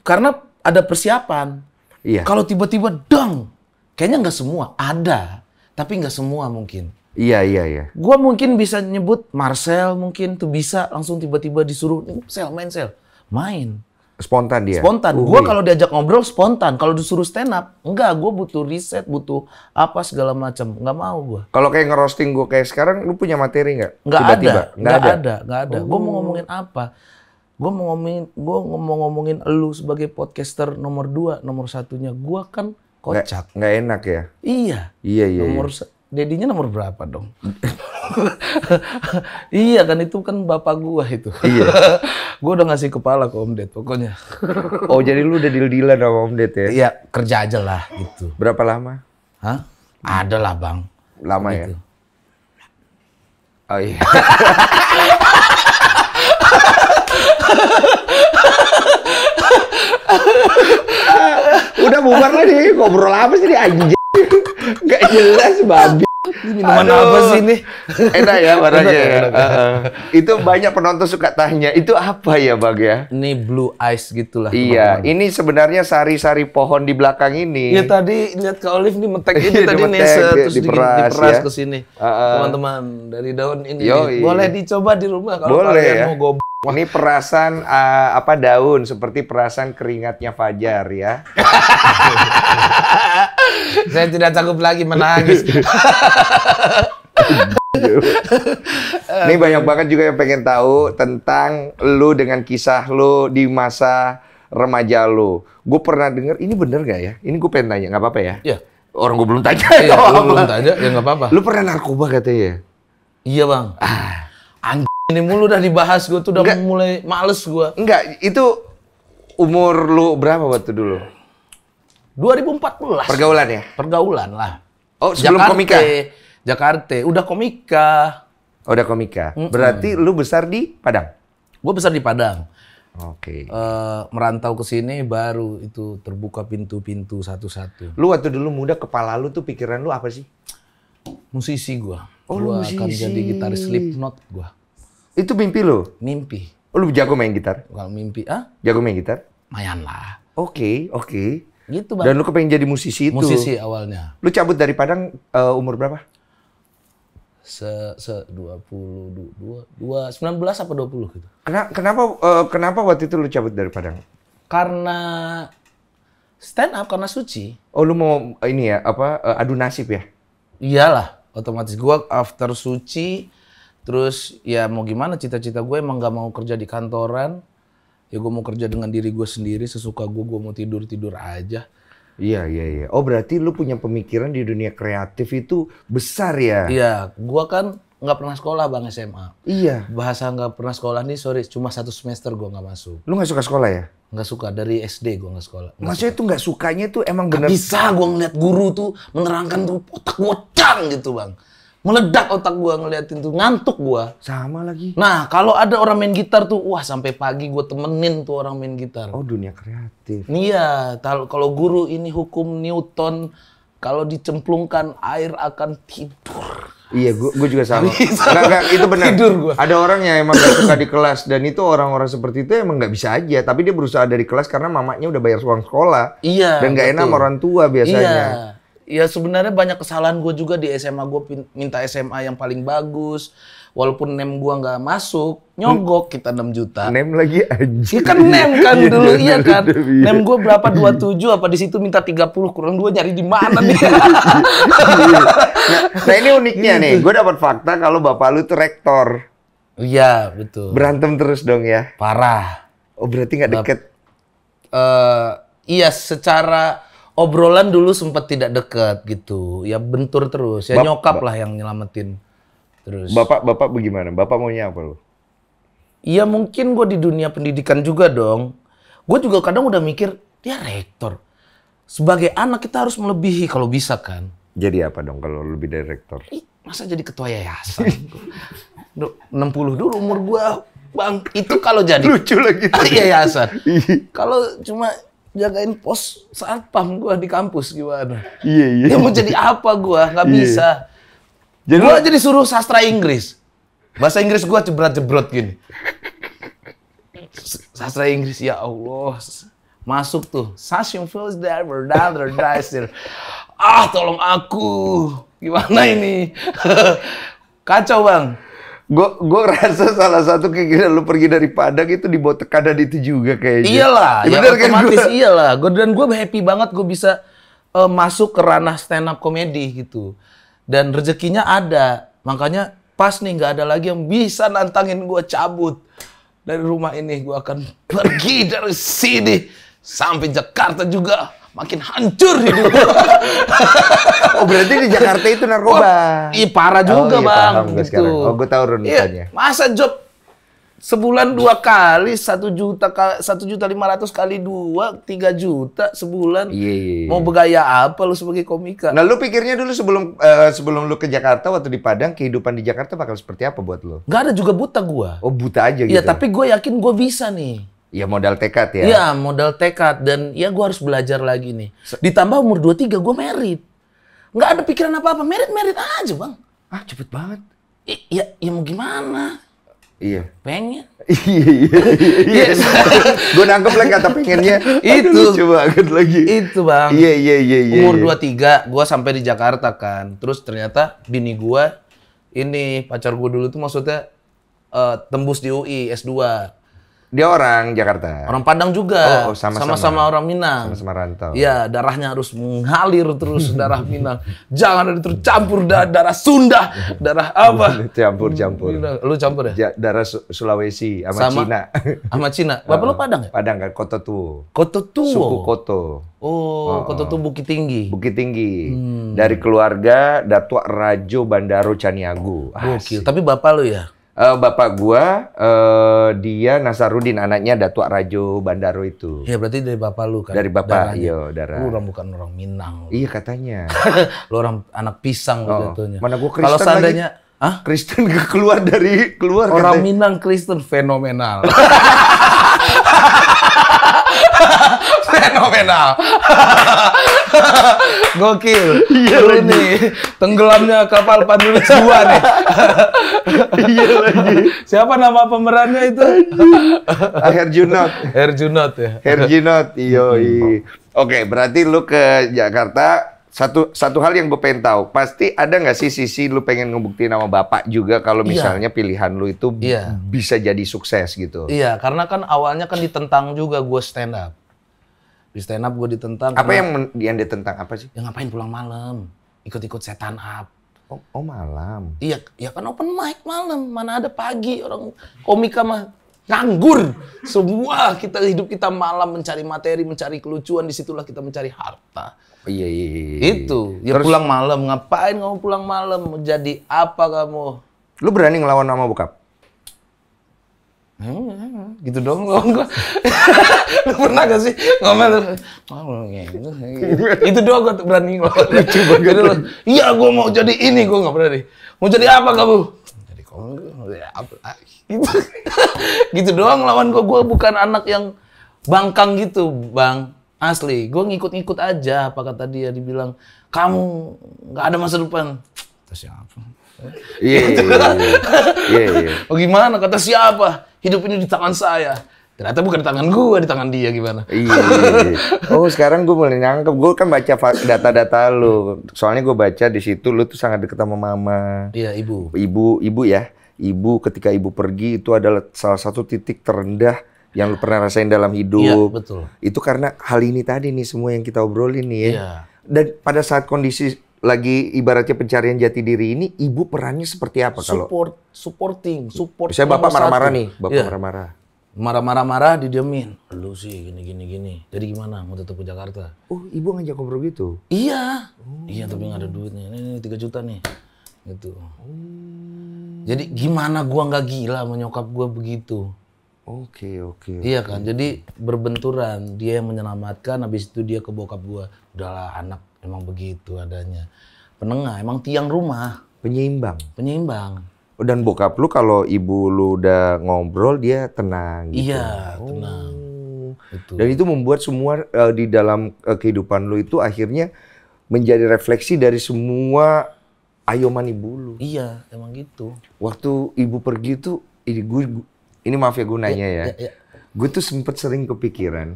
Karena ada persiapan. Iya. Kalau tiba-tiba dang, kayaknya nggak semua. Ada, tapi nggak semua mungkin. Iya. Gua mungkin bisa nyebut Marcel mungkin tuh bisa langsung tiba-tiba disuruh main. Spontan dia? Spontan. Gua kalau diajak ngobrol spontan. Kalau disuruh stand up, enggak. Gua butuh riset, butuh apa segala macam. Nggak mau gua. Kalau kayak ngerosting gue kayak sekarang, lu punya materi nggak? Nggak Tiba-tiba? Nggak ada. Gua mau ngomongin apa? Gua mau ngomongin elu sebagai podcaster nomor 2, nomor 1-nya. Gua kan kocak. Nggak enak ya? Iya. Dedinya nomor berapa dong? Iya kan, itu kan bapak gua itu. Iya. Gua udah ngasih kepala ke Om Ded pokoknya. Oh, jadi lu udah deal-dealan sama Om Ded ya? Iya, kerja aja lah gitu. Berapa lama? Hah? Ada lah Bang. Lama gitu. Ya? Oh iya. Udah bubar lagi, ngobrol apa sih ini anjing? Gak jelas babi. Minuman apa sih ini? Enak ya warnanya ya. Enak. Itu banyak penonton suka tanya, itu apa ya Bang ya? Ini blue ice gitulah. Iya, ini sebenarnya sari-sari pohon di belakang ini. Ya tadi lihat Kak Olive nih metek ini tadi Dimetek, nih terus diperas ya. ke sini. Teman-teman dari daun ini Yoi. boleh dicoba di rumah kalau Boleh kalian ya. mau gob. Ini perasan daun seperti perasan keringatnya Fajar ya. Saya tidak sanggup lagi menangis. Ini banyak banget juga yang pengen tahu tentang lu dengan kisah lu di masa remaja lu. Gue pernah denger, ini bener gak ya? Ini gue pengen tanya, nggak apa-apa ya? Iya. Orang gue belum tanya. Iya, lu belum tanya, ya nggak apa-apa. Lu pernah narkoba katanya? Iya Bang. Anjing ini mulu udah dibahas, gue tuh udah mulai males gue. Enggak, itu umur lu berapa waktu dulu? 2014. Pergaulan ya? Pergaulan lah. Oh, sebelum komika? Jakarta. Udah komika. Oh, udah komika. Berarti lu besar di Padang? Gue besar di Padang. Oke. Merantau ke sini baru itu terbuka pintu-pintu satu-satu. Lu waktu dulu muda, kepala lu tuh pikiran lu apa sih? Musisi gue. Oh, gue musisi. akan jadi gitaris Slipknot gue. Itu mimpi lu? Mimpi. Oh, lu jago main gitar? Kalau mimpi, Jago main gitar? lumayan lah. Oke. Gitu Bang. Dan lu kepengen jadi musisi itu? Musisi awalnya. Lu cabut dari Padang umur berapa? 19 apa 20 gitu. Kenapa waktu itu lu cabut dari Padang? Karena stand up, karena Suci. Oh, lu mau ini ya, adu nasib ya? Iyalah, otomatis gua after Suci, terus ya mau gimana, cita-cita gue emang gak mau kerja di kantoran. Ya gue mau kerja dengan diri gue sendiri, sesuka gue mau tidur-tidur aja. Iya. Oh, berarti lu punya pemikiran di dunia kreatif itu besar ya? Iya, gue kan nggak pernah sekolah Bang SMA. Iya. Bahasa nggak pernah sekolah nih, sorry, cuma 1 semester gue nggak masuk. Lu nggak suka sekolah ya? Nggak suka, dari SD gue nggak sekolah. Maksudnya tuh nggak sukanya tuh emang bener? Bisa gue ngeliat guru tuh menerangkan tuh otak gue cang gitu Bang. Meledak otak gue ngeliatin tuh, ngantuk gue. Sama lagi. Nah, kalau ada orang main gitar tuh, wah sampai pagi gue temenin tuh orang main gitar. Oh, dunia kreatif. Iya, kalau guru ini hukum Newton, kalau dicemplungkan air akan tidur. Iya, gue juga sama. Nggak, itu benar. Tidur gua. Ada orang yang emang gak suka di kelas, dan itu orang-orang seperti itu emang nggak bisa aja. Tapi dia berusaha dari kelas karena mamanya udah bayar uang sekolah. Iya. Dan nggak enak sama orang tua biasanya. Iya. Ya sebenarnya banyak kesalahan gue juga di SMA. Gue minta SMA yang paling bagus. Walaupun NEM gue nggak masuk, nyogok kita 6 juta. NEM lagi anjir. Iya kan NEM kan dulu, iya kan. NEM gue berapa, 27 apa di situ minta 30, kurang 2 nyari di mana nih. Nah ini uniknya nih, gue dapat fakta kalau bapak lu tuh rektor. Iya, betul. Berantem terus dong ya? Parah. Oh berarti nggak deket? Iya, secara obrolan dulu sempat tidak dekat gitu. Ya bentur terus. Ya nyokap lah yang nyelamatin. Terus. Bapak bagaimana? Bapak maunya apa lu? Iya mungkin gue di dunia pendidikan juga dong. Gue juga kadang udah mikir, dia rektor. Sebagai anak kita harus melebihi kalau bisa kan. Jadi apa dong kalau lebih dari rektor? Masa jadi ketua yayasan? 60 dulu umur gue. Bang, itu kalau jadi Lucu lagi. yayasan. Kalau cuma jagain pos satpam gua di kampus gimana? Iya. Dia mau jadi apa gua? Nggak bisa. Jadi Gua jadi suruh sastra Inggris. Bahasa Inggris gua jebrot-jebrot gini. Sastra Inggris, ya Allah. Masuk tuh. Sashing feels there, brother, dice. Tolong aku. Gimana ini? Kacau, Bang. gue rasa salah satu keinginan lu pergi dari Padang itu dibawa tekanan itu juga kayaknya. Iyalah, ya, ya bener kan otomatis gua? iyalah. Dan gue happy banget gue bisa masuk ke ranah stand up comedy gitu. Dan rezekinya ada. Makanya pas nih nggak ada lagi yang bisa nantangin gue cabut dari rumah ini. Gue akan pergi dari sini sampai Jakarta juga. Makin hancur hidup. Oh berarti di Jakarta itu narkoba. Iya parah juga, iya, Bang. paham gua Gitu. sekarang. Oh gue tahu runutannya. Iya, masa job sebulan 2 kali 1 juta 1.500.000 kali 2 3 juta sebulan. Iya. Mau bergaya apa lu sebagai komika? Nah lu pikirnya dulu sebelum lu ke Jakarta waktu di Padang, kehidupan di Jakarta bakal seperti apa buat lu? Gak ada juga buta gua. Oh buta aja gitu. Iya, tapi gue yakin gue bisa nih. Ya modal tekad ya. Iya, modal tekad dan ya gue harus belajar lagi nih. Ditambah umur 23 gue married. Nggak ada pikiran apa-apa, merit aja, Bang. Ah cepet banget. Ya mau gimana? Iya. Pengen. Iya. Gue nangkep lah kata pengennya. Itu. Coba banget lagi. Itu, Bang. Iya. Umur 23, gue sampai di Jakarta kan. Terus ternyata bini gue, ini pacar gue dulu tuh maksudnya tembus di UI, S2. Dia orang Jakarta. Orang Padang juga. Oh, sama-sama. Sama-sama orang Minang. Sama-sama rantau. Iya, darahnya harus mengalir terus darah Minang. Jangan ada tercampur darah Sunda, darah apa? Campur. Lu campur ya? Darah Sulawesi sama Cina. Sama Cina. Bapak lu Padang ya? Padang kan, Koto Tuo. Koto Tuo. Suku Koto. Koto Tuo Bukit Tinggi. Bukit Tinggi. Dari keluarga Datuk Rajo Bandaro Caniago. Gokil. Tapi bapak lu ya? Bapak gua, dia Nasarudin, anaknya Datuk Rajo Bandaro itu. Iya, berarti dari bapak lu kan? Dari bapak, darahnya. iya, darah. Lu bukan orang Minang. Iya katanya. Lu orang anak pisang lu jatuhnya. Mana gua Kristen kalau seandainya, lagi. Kristen keluar orang katanya. Minang Kristen fenomenal. Fenomenal. Gokil. Iya lu lagi. nih tenggelamnya kapal Pandulis 2 nih. Iya lagi. Siapa nama pemerannya itu? Herjunot. Herjunot ya. Herjunot, yoi. Oke, berarti lu ke Jakarta. Satu hal yang gue pengen tahu, pasti ada nggak sih sisi lu pengen ngebuktiin sama bapak juga kalau misalnya pilihan lu itu bisa jadi sukses gitu? Iya, karena kan awalnya kan ditentang juga gue stand up. Di stand up gue ditentang. Apa yang ditentang apa sih? Ya ngapain pulang malam? Ikut-ikut setan up. Oh malam. Iya, ya kan open mic malam. Mana ada pagi orang komika mah nganggur. Semua hidup kita malam mencari materi, mencari kelucuan. Disitulah kita mencari harta. Iya. Itu. Ya terus, pulang malam. Ngapain kamu pulang malam? Mau jadi apa kamu? Lu berani ngelawan sama bokap? Gitu dong ngomong gua. Lu pernah gak sih ngomel? Itu doang gua berani ngelawan. Iya gua mau jadi ini, gua gak berani. Mau jadi apa kamu? Jadi apa? Gitu doang lawan gua bukan anak yang bangkang gitu, Bang. Asli, gue ngikut-ngikut aja apa kata dia. Dibilang, kamu nggak ada masa depan. Kata siapa? Iya. Oh gimana? Kata siapa? Hidup ini di tangan saya. Ternyata bukan di tangan gue, di tangan dia gimana? Iya. Oh sekarang gue mulai nyangkep. Gue kan baca data-data lu. Soalnya gue baca di situ lu tuh sangat dekat sama mama. Iya, ibu. Ibu ya. Ibu ketika ibu pergi itu adalah salah satu titik terendah yang lu pernah rasain dalam hidup. Iya, betul. Itu karena hal ini tadi nih semua yang kita obrolin nih ya. Iya. Dan pada saat kondisi lagi ibaratnya pencarian jati diri ini, ibu perannya seperti apa kalau? Supporting. Misalnya bapak marah-marah nih, bapak marah-marah. Marah-marah didiemin. Lu sih gini. Jadi gimana? Mau tetap ke Jakarta? Oh, ibu ngajak ngobrol gitu? Iya. Iya, tapi nggak ada duitnya. Ini 3 juta nih. Gitu. Jadi gimana gua nggak gila menyokap gua begitu? Oke. Iya kan, jadi berbenturan. Dia yang menyelamatkan, habis itu dia ke bokap gua. Udahlah anak, emang begitu adanya. Penengah, emang tiang rumah. Penyeimbang. Dan bokap lu kalau ibu lu udah ngobrol dia tenang gitu. Iya, tenang. Itu. Dan itu membuat semua di dalam kehidupan lu itu akhirnya menjadi refleksi dari semua ayoman ibu lu. Iya, emang gitu. Waktu ibu pergi tuh, ini maaf ya gue nanya ya. Gue tuh sempet sering kepikiran,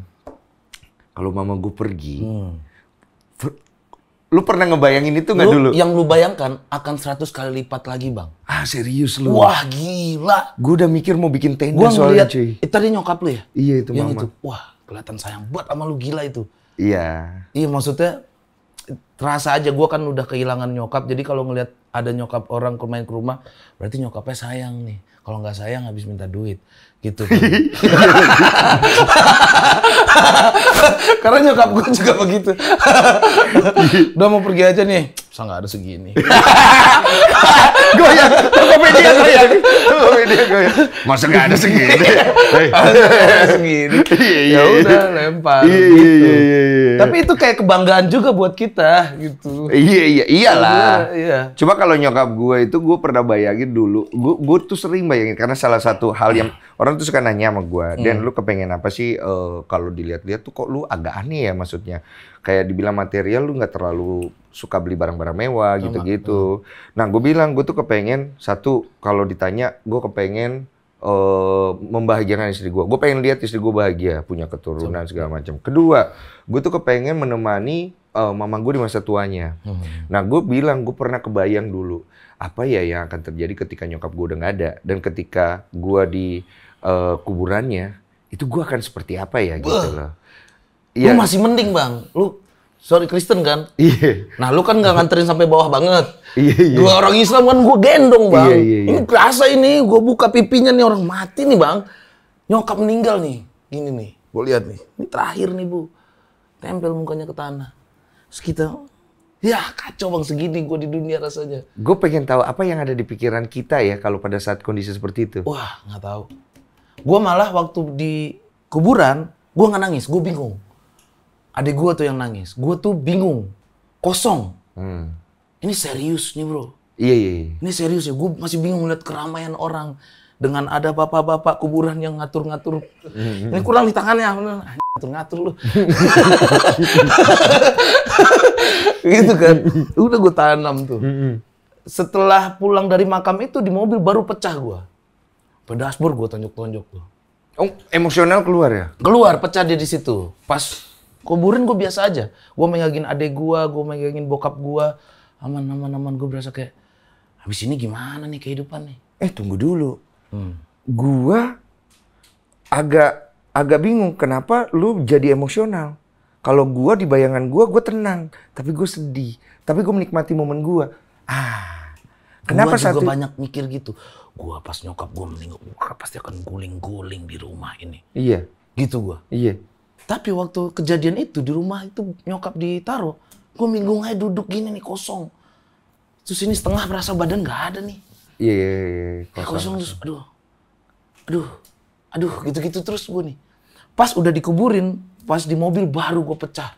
kalau mama gue pergi, lu pernah ngebayangin itu nggak dulu? Yang lu bayangkan akan 100 kali lipat lagi, Bang. Ah serius lu? Wah gila. Gue udah mikir mau bikin tenda Gua soalnya ngeliat, cuy. tadi nyokap lu ya? Iya itu yang mama. itu. Wah kelihatan sayang banget sama lu, gila itu. Iya. Iya maksudnya, terasa aja gue kan udah kehilangan nyokap. Jadi kalau ngelihat ada nyokap orang main ke rumah, berarti nyokapnya sayang nih. Kalau nggak sayang habis minta duit. Gitu kan. Karena nyokap gue juga begitu. Udah mau pergi aja nih. Masa nggak ada segini. Goyang, Tokopedia goyang. Tokopedia goyang. Masa nggak ada segini? Segini. Iya, Ya udah lempar gitu. Tapi itu kayak kebanggaan juga buat kita gitu. Iyalah. Iya. Cuma kalau nyokap gue itu gue pernah bayangin dulu. Gue tuh sering bayangin karena salah satu hal yang orang tuh suka nanya sama gue. Dan lu kepengen apa sih kalau dilihat-lihat tuh kok lu agak aneh ya maksudnya. Kayak dibilang material lu nggak terlalu suka beli barang-barang mewah gitu-gitu. Nah gue bilang gue tuh kepengen satu kalau ditanya gue kepengen membahagiakan istri gue. Gue pengen lihat istri gue bahagia, punya keturunan segala macam. Kedua, gue tuh kepengen menemani mama gue di masa tuanya. Nah gue bilang gue pernah kebayang dulu apa ya yang akan terjadi ketika nyokap gue udah nggak ada dan ketika gue di kuburannya itu gue akan seperti apa ya gitu loh. Lu masih mending bang, lu sorry Kristen kan? Iya. Nah lu kan nggak nganterin sampai bawah banget. Iya. Dua orang Islam kan gue gendong bang. Iya. Ini kerasa ini, gue buka pipinya nih orang mati nih bang. Nyokap meninggal nih, gini nih. Gue lihat nih, ini terakhir nih bu. Tempel mukanya ke tanah. Terus kita, ya kacau bang segini gue di dunia rasanya. Gue pengen tahu apa yang ada di pikiran kita ya kalau pada saat kondisi seperti itu. Wah nggak tahu. Gue malah waktu di kuburan, gue nggak nangis, gue bingung. Adik gue tuh yang nangis, gue tuh bingung, kosong. Ini serius nih bro. Iya. Ini serius ya, gue masih bingung lihat keramaian orang. Dengan ada bapak-bapak kuburan yang ngatur-ngatur. Ini kurang di tangannya, ngatur-ngatur lu. Gitu kan, udah gue tanam tuh. Setelah pulang dari makam itu di mobil baru pecah gue. Ke dashboard gue tonjok-tonjok tuh. Oh, emosional keluar ya? Keluar, pecah dia di situ. Pas kuburin gue biasa aja. Gue megangin adek gue megangin bokap gue. Aman, gue berasa kayak, habis ini gimana nih kehidupan nih? Tunggu dulu. Gua agak bingung kenapa lu jadi emosional. Kalau gua di bayangan gua tenang, tapi gue sedih. Tapi gue menikmati momen gua. Kenapa gua juga banyak mikir gitu. Gua pas nyokap gua meninggal, gua pasti akan guling-guling di rumah ini. Iya. Gitu gua. Iya. Tapi waktu kejadian itu di rumah itu nyokap ditaruh, gua bingung aja duduk gini nih kosong. Terus ini setengah merasa badan nggak ada nih. Iya. Kosong terus, aduh, gitu-gitu terus gue nih. Pas udah dikuburin, pas di mobil baru gue pecah.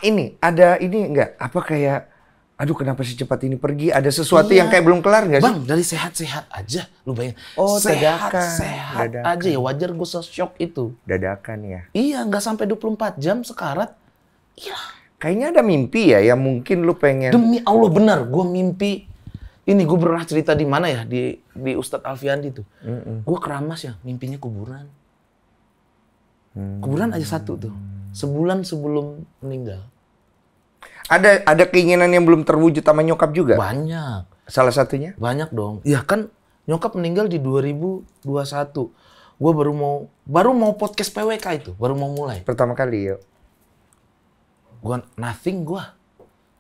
Ini ada ini enggak? Apa kayak, aduh kenapa sih cepat ini pergi? Ada sesuatu yang kayak belum kelar nggak sih? Bang, dari sehat-sehat aja, lu bayangin. Oh, sehat dadakan. aja ya, wajar gue se-shock itu. Dadakan ya? Iya, nggak sampai 24 jam sekarat. Iya. Kayaknya ada mimpi ya, yang mungkin lu pengen. Demi Allah benar, gue mimpi. Ini gue pernah cerita di mana ya, di Ustadz Alfiandi tuh. Gue keramas ya, mimpinya kuburan. Kuburan aja satu tuh. Sebulan sebelum meninggal. Ada keinginan yang belum terwujud sama nyokap juga? Banyak. Salah satunya? Banyak dong. Ya kan nyokap meninggal di 2021. Gue baru mau podcast PWK itu, baru mau mulai. Pertama kali ya? Gue nothing gue.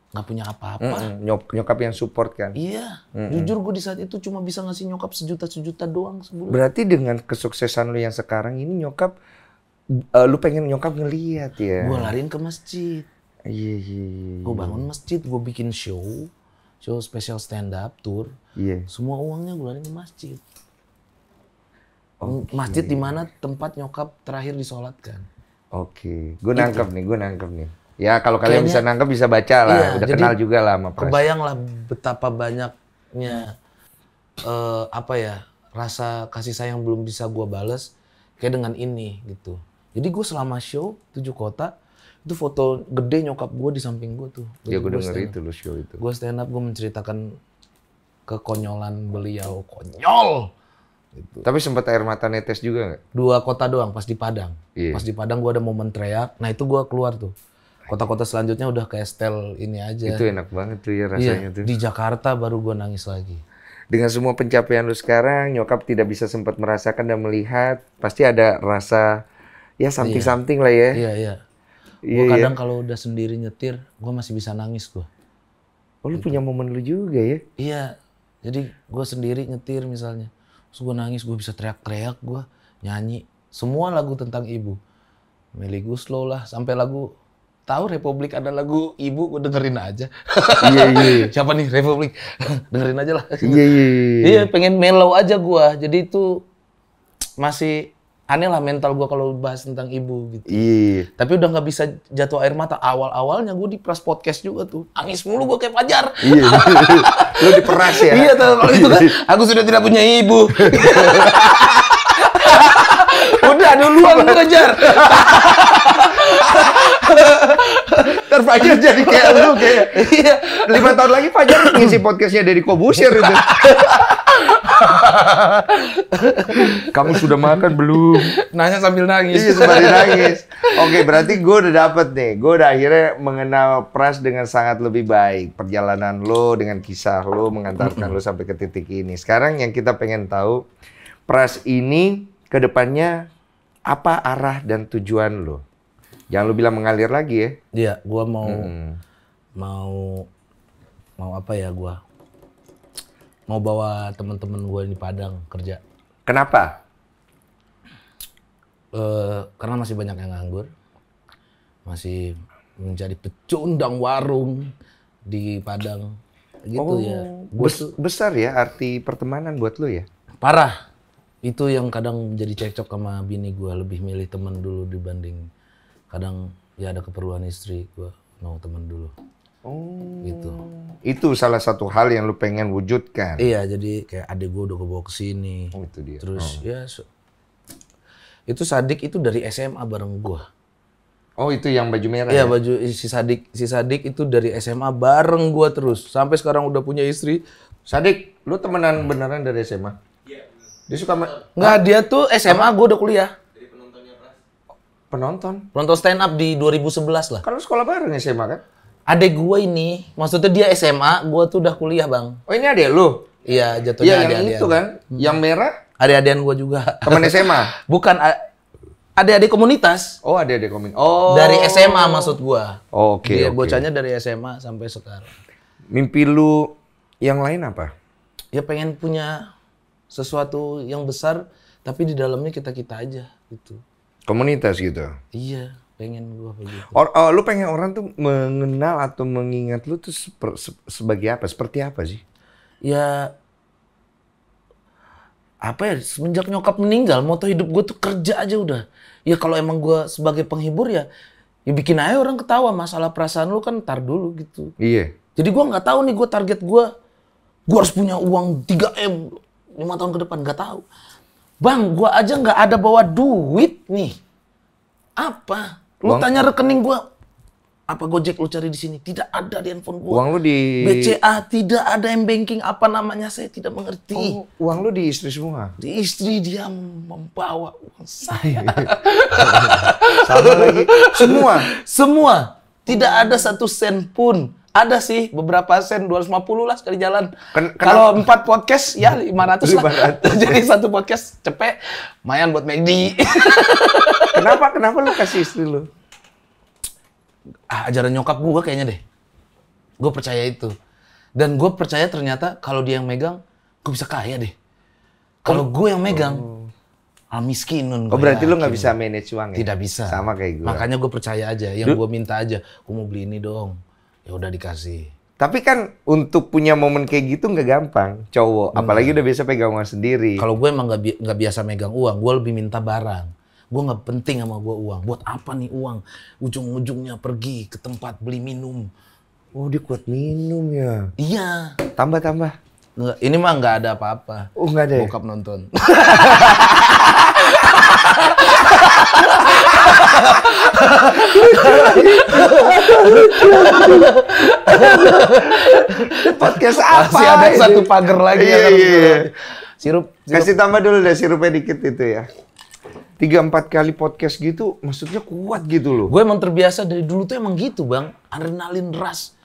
Nggak punya apa-apa. Nyokap yang support kan? Iya. Jujur gue di saat itu cuma bisa ngasih nyokap sejuta doang sebulan. Berarti dengan kesuksesan lu yang sekarang ini nyokap, lu pengen nyokap ngeliat ya? Gue lariin ke masjid. Iya. Gue bangun masjid, gue bikin show spesial stand up tour. Iya. Semua uangnya gue lariin ke masjid. Masjid di mana tempat nyokap terakhir disolatkan. Oke. Gue nangkep nih. Ya kalau kalian bisa nangkep bisa baca lah. Iya, udah kenal juga lah sama Pras. Kebayang lah betapa banyaknya apa ya, rasa kasih sayang belum bisa gue bales kayak dengan ini gitu. Jadi gue selama show 7 kota itu foto gede nyokap gue di samping gue tuh. Ya gue denger itu lo show itu. Gue stand up, gue menceritakan kekonyolan beliau, konyol. Gitu. Tapi sempat air mata netes juga nggak? 2 kota doang, pas di Padang. Iya. Pas di Padang gue ada momen teriak, nah itu gue keluar tuh. Kota-kota selanjutnya udah kayak style ini aja. Itu enak banget tuh ya rasanya tuh. Di Jakarta baru gue nangis lagi. Dengan semua pencapaian lu sekarang, nyokap tidak bisa sempat merasakan dan melihat, pasti ada rasa ya something lah ya. Iya. Gue kadang kalau udah sendiri nyetir, gue masih bisa nangis gue. Oh lu punya momen lu juga ya? Iya, jadi gue sendiri nyetir misalnya. Terus gue nangis, gue bisa teriak-teriak, gue nyanyi. Semua lagu tentang ibu. Melly Goeslaw lah, sampai lagu tahu Republik ada lagu ibu, gue dengerin aja. Iya. Siapa nih Republik? Dengerin aja lah. Iya. Iya, pengen mellow aja gue. Jadi itu masih aneh lah mental gue kalau bahas tentang ibu gitu. Iya. Tapi udah nggak bisa jatuh air mata. Awal-awalnya gue di Pras Podcast juga tuh. Nangis mulu gue kayak Fajar. Iya. Lu diperas ya? Iya, kalau itu kan aku sudah tidak punya ibu. Udah duluan gue kejar. Ntar Fajar jadi kayak lu kayak. Iya. 5 tahun lagi Fajar ngisi podcastnya Deddy Corbuzier itu. Kamu sudah makan belum? Nanya sambil nangis. Iya, sambil nangis. Oke, berarti gue udah dapet nih. Gue udah akhirnya mengenal Pras dengan sangat lebih baik. Perjalanan lo dengan kisah lo mengantarkan lo sampai ke titik ini. Sekarang yang kita pengen tahu, Pras ini ke depannya apa arah dan tujuan lo? Jangan lo bilang mengalir lagi ya. Iya, gue mau apa ya gue? Mau bawa teman-teman gue di Padang kerja. Kenapa? Karena masih banyak yang nganggur, masih menjadi pecundang warung di Padang, gitu ya. Besar ya arti pertemanan buat lo ya? Parah. Itu yang kadang jadi cekcok sama bini gue, lebih milih teman dulu dibanding kadang ya ada keperluan istri, gue mau teman dulu. Gitu. Itu salah satu hal yang lu pengen wujudkan. Iya, jadi kayak adik gue udah gue bawa ke sini. Itu dia. Terus itu Sadik itu dari SMA bareng gue. Oh, itu yang baju merah. Iya, ya? baju si Sadik itu dari SMA bareng gue terus sampai sekarang udah punya istri. Sadik, lu temenan beneran dari SMA? Iya. Dia suka Nggak, dia tuh SMA, gue udah kuliah. Jadi penontonnya Pras. Penonton Stand up di 2011 lah. Kalau sekolah bareng SMA kan? Adek gue ini, maksudnya dia SMA, gue tuh udah kuliah bang. Oh ini adek lu? Iya, jatuhnya Iya yang adik-adik. itu kan, yang merah Adik-adikan gue juga. teman SMA? Bukan, adik-adik komunitas. Oh adik-adik komunitas. Oh. Dari SMA maksud gue. Oke. Dia bocahnya dari SMA sampai sekarang. Mimpi lu yang lain apa? Ya pengen punya sesuatu yang besar, tapi di dalamnya kita-kita aja gitu. Komunitas gitu? Iya, pengen gue begitu. Lu pengen orang tuh mengenal atau mengingat lu tuh sebagai apa? Seperti apa sih? Ya apa ya, semenjak nyokap meninggal moto hidup gue tuh kerja aja udah. Ya kalau emang gue sebagai penghibur ya bikin aja orang ketawa. Masalah perasaan lu kan ntar dulu gitu. Iya. Jadi gue nggak tahu nih, gue target gue harus punya uang 3M 5 tahun ke depan, nggak tahu. Bang, gue aja nggak ada bawa duit nih. Apa? Lu tanya rekening gue, apa Gojek lu cari di sini? Tidak ada di handphone gue. Uang lu di BCA tidak ada, M-banking apa namanya saya tidak mengerti. Oh, uang lu di istri semua? Di istri dia membawa uang saya. Sama lagi. Semua. Tidak ada 1 sen pun. Ada sih beberapa sen, 250 lah sekali jalan. Kalau 4 podcast ya 500 lah. Jadi 1 podcast cepet, lumayan buat McD. Kenapa lu kasih istri lu? Ajaran nyokap gue kayaknya deh. Gue percaya itu. Dan gue percaya ternyata kalau dia yang megang, gue bisa kaya deh. Kalau gue yang megang, miskinun. Oh berarti lu nggak bisa manage uang ya? Tidak bisa. Sama kayak gue. Makanya gue percaya aja. Yang gue minta aja, gue mau beli ini dong. Ya udah dikasih. Tapi kan untuk punya momen kayak gitu nggak gampang, cowok. Apalagi udah biasa pegang uang sendiri. Kalau gue emang nggak biasa megang uang, gue lebih minta barang. Gue nggak penting sama gue uang. Buat apa nih uang? Ujung-ujungnya pergi ke tempat beli minum. Oh dia kuat minum ya? Iya. Tambah. Nggak, ini mah nggak ada apa-apa. Oh, nggak ada ya? Bokap nonton. Podcast apa? Masih ada ini? satu pagar lagi Iya, yang harus iya. dilewati. Sirup. Kasih tambah dulu deh sirupnya dikit itu ya. 3-4 kali podcast gitu, maksudnya kuat gitu loh. Gue emang terbiasa dari dulu tuh emang gitu bang, adrenalin rush.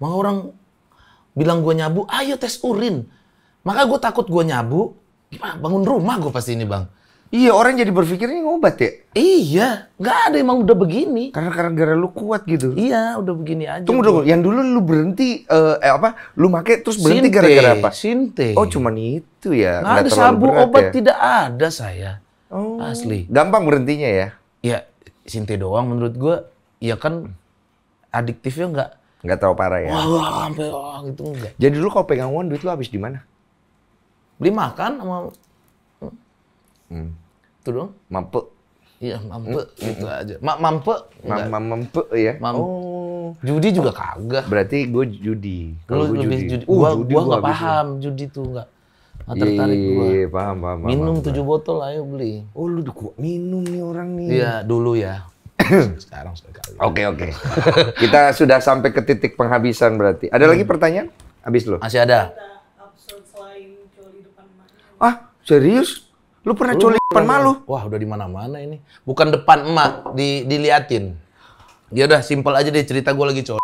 Maka orang bilang gue nyabu, ayo tes urin. Maka gue takut gue nyabu, gimana bangun rumah gue pasti ini bang. Iya, orang jadi berpikir ini ngobat ya? Iya, nggak ada emang udah begini. Karena gara lu kuat gitu. Iya, udah begini aja. Tunggu, yang dulu lu berhenti, lu make terus berhenti Sinte, gara-gara apa? Sinte. Oh, cuman itu ya? Nggak ada terlalu sabu, berat obat ya? tidak ada saya. Oh. Asli. Gampang berhentinya ya? Ya, Sinte doang menurut gue, ya kan adiktifnya nggak. Nggak terlalu parah ya? Wah, sampai gitu enggak. Jadi dulu kalau pegang uang, duit lu habis di mana? Beli makan sama itu dong. Mampu. Iya, mampu gitu aja. Mampu enggak. Mampu ya? Oh. Judi juga kagak. Berarti gue judi. Lu Kalau gue lebih judi. Judi Gua nggak habis paham judi tuh nggak tertarik gua. Iya, paham. Minum paham. 7 botol ayo beli. Oh, lu udah kuat minum nih orang nih. Iya, dulu ya. Sekarang sekali. Oke. Kita sudah sampai ke titik penghabisan berarti. Ada lagi pertanyaan? Habis lu? Masih ada. Absurd selain coli depan emak. Ah, serius? Lu pernah coli depan malu? Wah, udah di mana-mana ini. Bukan depan emak, diliatin. Ya udah, simpel aja deh cerita gua lagi coli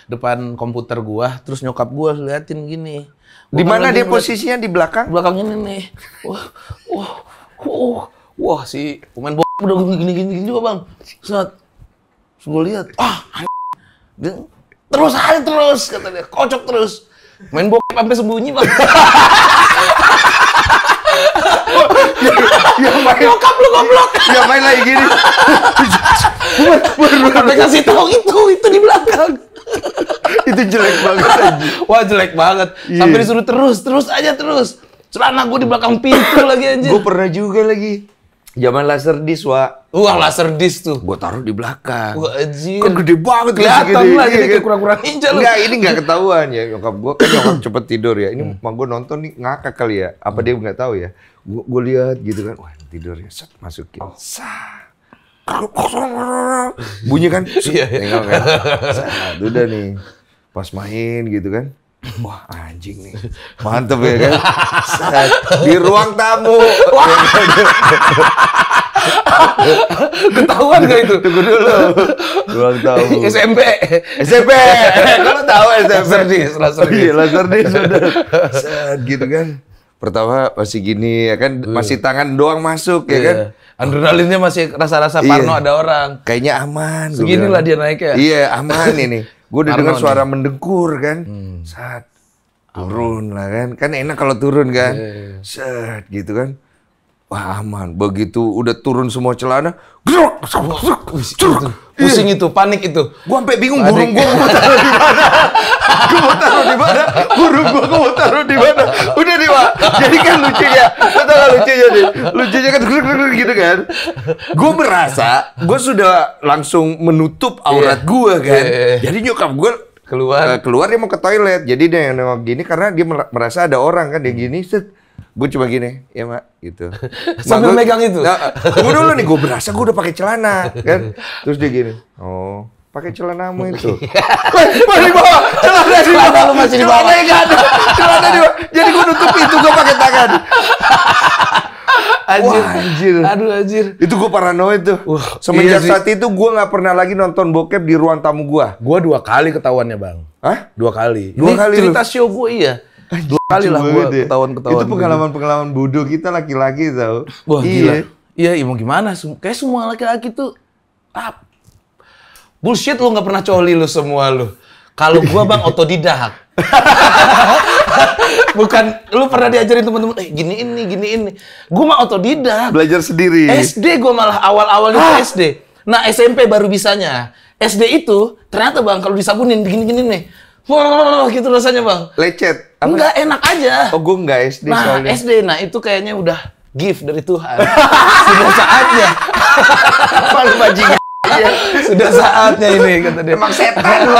depan komputer gua, terus nyokap gua liatin gini. Di Gua kan mana lagi dia posisinya di belakang? belakang ini nih. Wah, si pemain bola udah gini juga bang. Saat gue lihat, dia terus kata dia, kocok terus. Main bola sampai sembunyi bang. Ya main, Nyokap lu goblok. ya main lagi gini. Sampai kasih tahu itu di belakang. Itu jelek banget aja. Wah jelek banget. Sampai disuruh terus aja. Celana gue di belakang pintu lagi anjir. Gue pernah juga lagi. Zaman laser disc, Wak. Wah laser disc tuh. Gue taruh di belakang. Wah anjir. Kan gede banget. Kelihatan lah, jadi Iya, kayak kan? kurang-kurang ninja lu. Enggak, ini nggak ketahuan ya. Nyokap gue kan nyokap cepet tidur ya. Ini mak gue nonton nih ngakak kali ya. Apa dia nggak tahu ya. Gue lihat gitu kan. Wah tidur ya. Set, masukin. Bunyi kan. Iya. Tengok kan. Set, udah nih. Pas main gitu kan. Wah anjing nih. Mantep ya kan. Set, di ruang tamu. Ketahuan gak itu? Tunggu dulu. Ruang tamu. SMP. Kalau tahu SMP. Laser disc. Iya, laser disc bener. Set, gitu kan. Pertama masih gini ya kan, masih tangan doang masuk ya kan. Adrenalinnya masih rasa-rasa parno ada orang. Kayaknya aman. gua Segini bilang. lah dia naiknya. Iya, aman ini. Gue udah dengar Parno suara mendengkur kan. Saat turun lah kan. Kan enak kalau turun kan. Set gitu kan. Wah aman. Begitu udah turun semua celana. Pusing itu, panik itu. Gue sampai bingung burung gue mau taruh di mana. Gue mau taruh di mana? Burung gue mau taruh di mana? Udah nih Pak. Jadi kan lucunya, lo tau gak lucunya nih? Lucunya kan gitu kan. Gue merasa gue sudah langsung menutup aurat gue kan. Jadi nyokap gue keluar dia mau ke toilet. Jadi dia yang nengok gini karena dia merasa ada orang kan dia gini. Set. Gue cuma gini, ya mak, gitu. Sambil megang itu? Nah, tunggu dulu nih, gue berasa gue udah pakai celana, kan? Terus dia gini, oh, pakai celanamu itu. Wah, di bawah, celana di bawah. Lu masih di bawah. Celana nggak ada, celana di bawah. Jadi gue nutup itu, gue pakai tangan. Anjir. Wah, anjir. Aduh anjir. Itu gue paranoid tuh. Semenjak saat itu gue nggak pernah lagi nonton bokep di ruang tamu gue. Gua 2 kali ketahuannya bang. Hah? 2 kali. Dua Ini kali cerita show gue iya. 2 kali lah gua ketahuan-ketahuan. Itu pengalaman-pengalaman bodoh kita laki-laki tau. Wah gila. Iya, mau gimana? Kayak semua laki-laki tuh bullshit lu nggak pernah coli lu semua lu. Kalau gua bang otodidak. Bukan lu pernah diajarin teman-teman, gini ini. Gua mah otodidak. Belajar sendiri. SD gua malah awal-awal itu SD. Nah SMP baru bisanya. SD itu ternyata bang kalau disabunin gini-gini nih. Wah, gitu rasanya bang. Lecet. Apa? Enggak enak aja. Oh, gue enggak SD Nah, soalnya. SD, nah itu kayaknya udah gift dari Tuhan. Sudah saatnya. Paling bajingan. Iya. Sudah saatnya ini kata dia. Emang setan lu.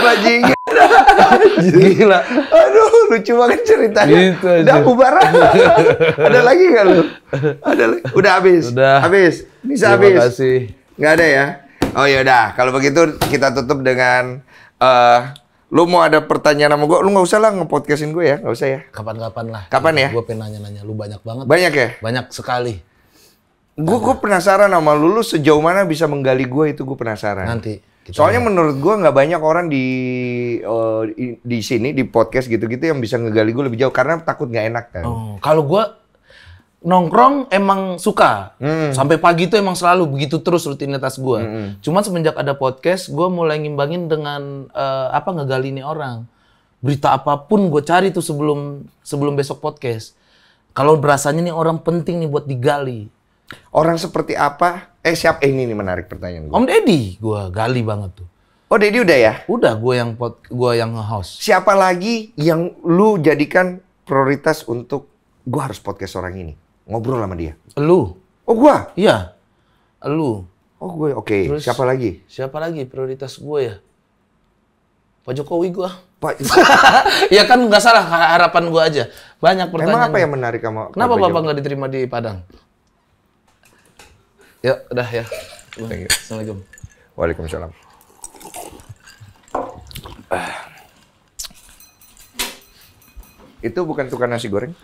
Bajingan. Gila. Aduh, lucu banget ceritanya. Gitu aja. Udah bubar. Ada lagi nggak lu? Ada lagi? Udah habis. Udah. Habis. Bisa Terima habis. kasih. Nggak ada ya? Oh yaudah, kalau begitu kita tutup dengan lu mau ada pertanyaan sama gue, lu nggak usah lah nge-podcastin gue ya, nggak usah ya. Kapan-kapan lah. Kapan ya? Gue pengen nanya-nanya lu banyak banget. Banyak ya? Banyak sekali. Gue penasaran sama lu sejauh mana bisa menggali gue itu gue penasaran. Nanti. Soalnya menurut gue nggak banyak orang di sini di podcast gitu-gitu yang bisa ngegali gue lebih jauh karena takut nggak enak kan. Oh, kalau gue nongkrong emang suka. Sampai pagi itu emang selalu begitu terus rutinitas gue. Cuman semenjak ada podcast, gue mulai ngimbangin dengan ngegali nih orang. Berita apapun gue cari tuh sebelum besok podcast. Kalau berasanya nih orang penting nih buat digali. Orang seperti apa? Siapa? Ini nih menarik pertanyaan gue. Om Deddy, gue gali banget tuh. Oh, Deddy udah ya? Udah, gue yang nge-host. Siapa lagi yang lu jadikan prioritas untuk gue harus podcast orang ini? Ngobrol sama dia. Lu. Oh, gua? Iya. Lu. Oh, gue. Oke. Terus, siapa lagi? Siapa lagi prioritas gue ya? Pak Jokowi gue. Pak. Ya kan nggak salah harapan gue aja. Banyak pertanyaan. Emang apa yang menarik sama Kenapa Pak Bapak Jokowi? nggak diterima di Padang? Ya, udah ya. Thank you. Assalamualaikum. Waalaikumsalam. Itu bukan tukang nasi goreng?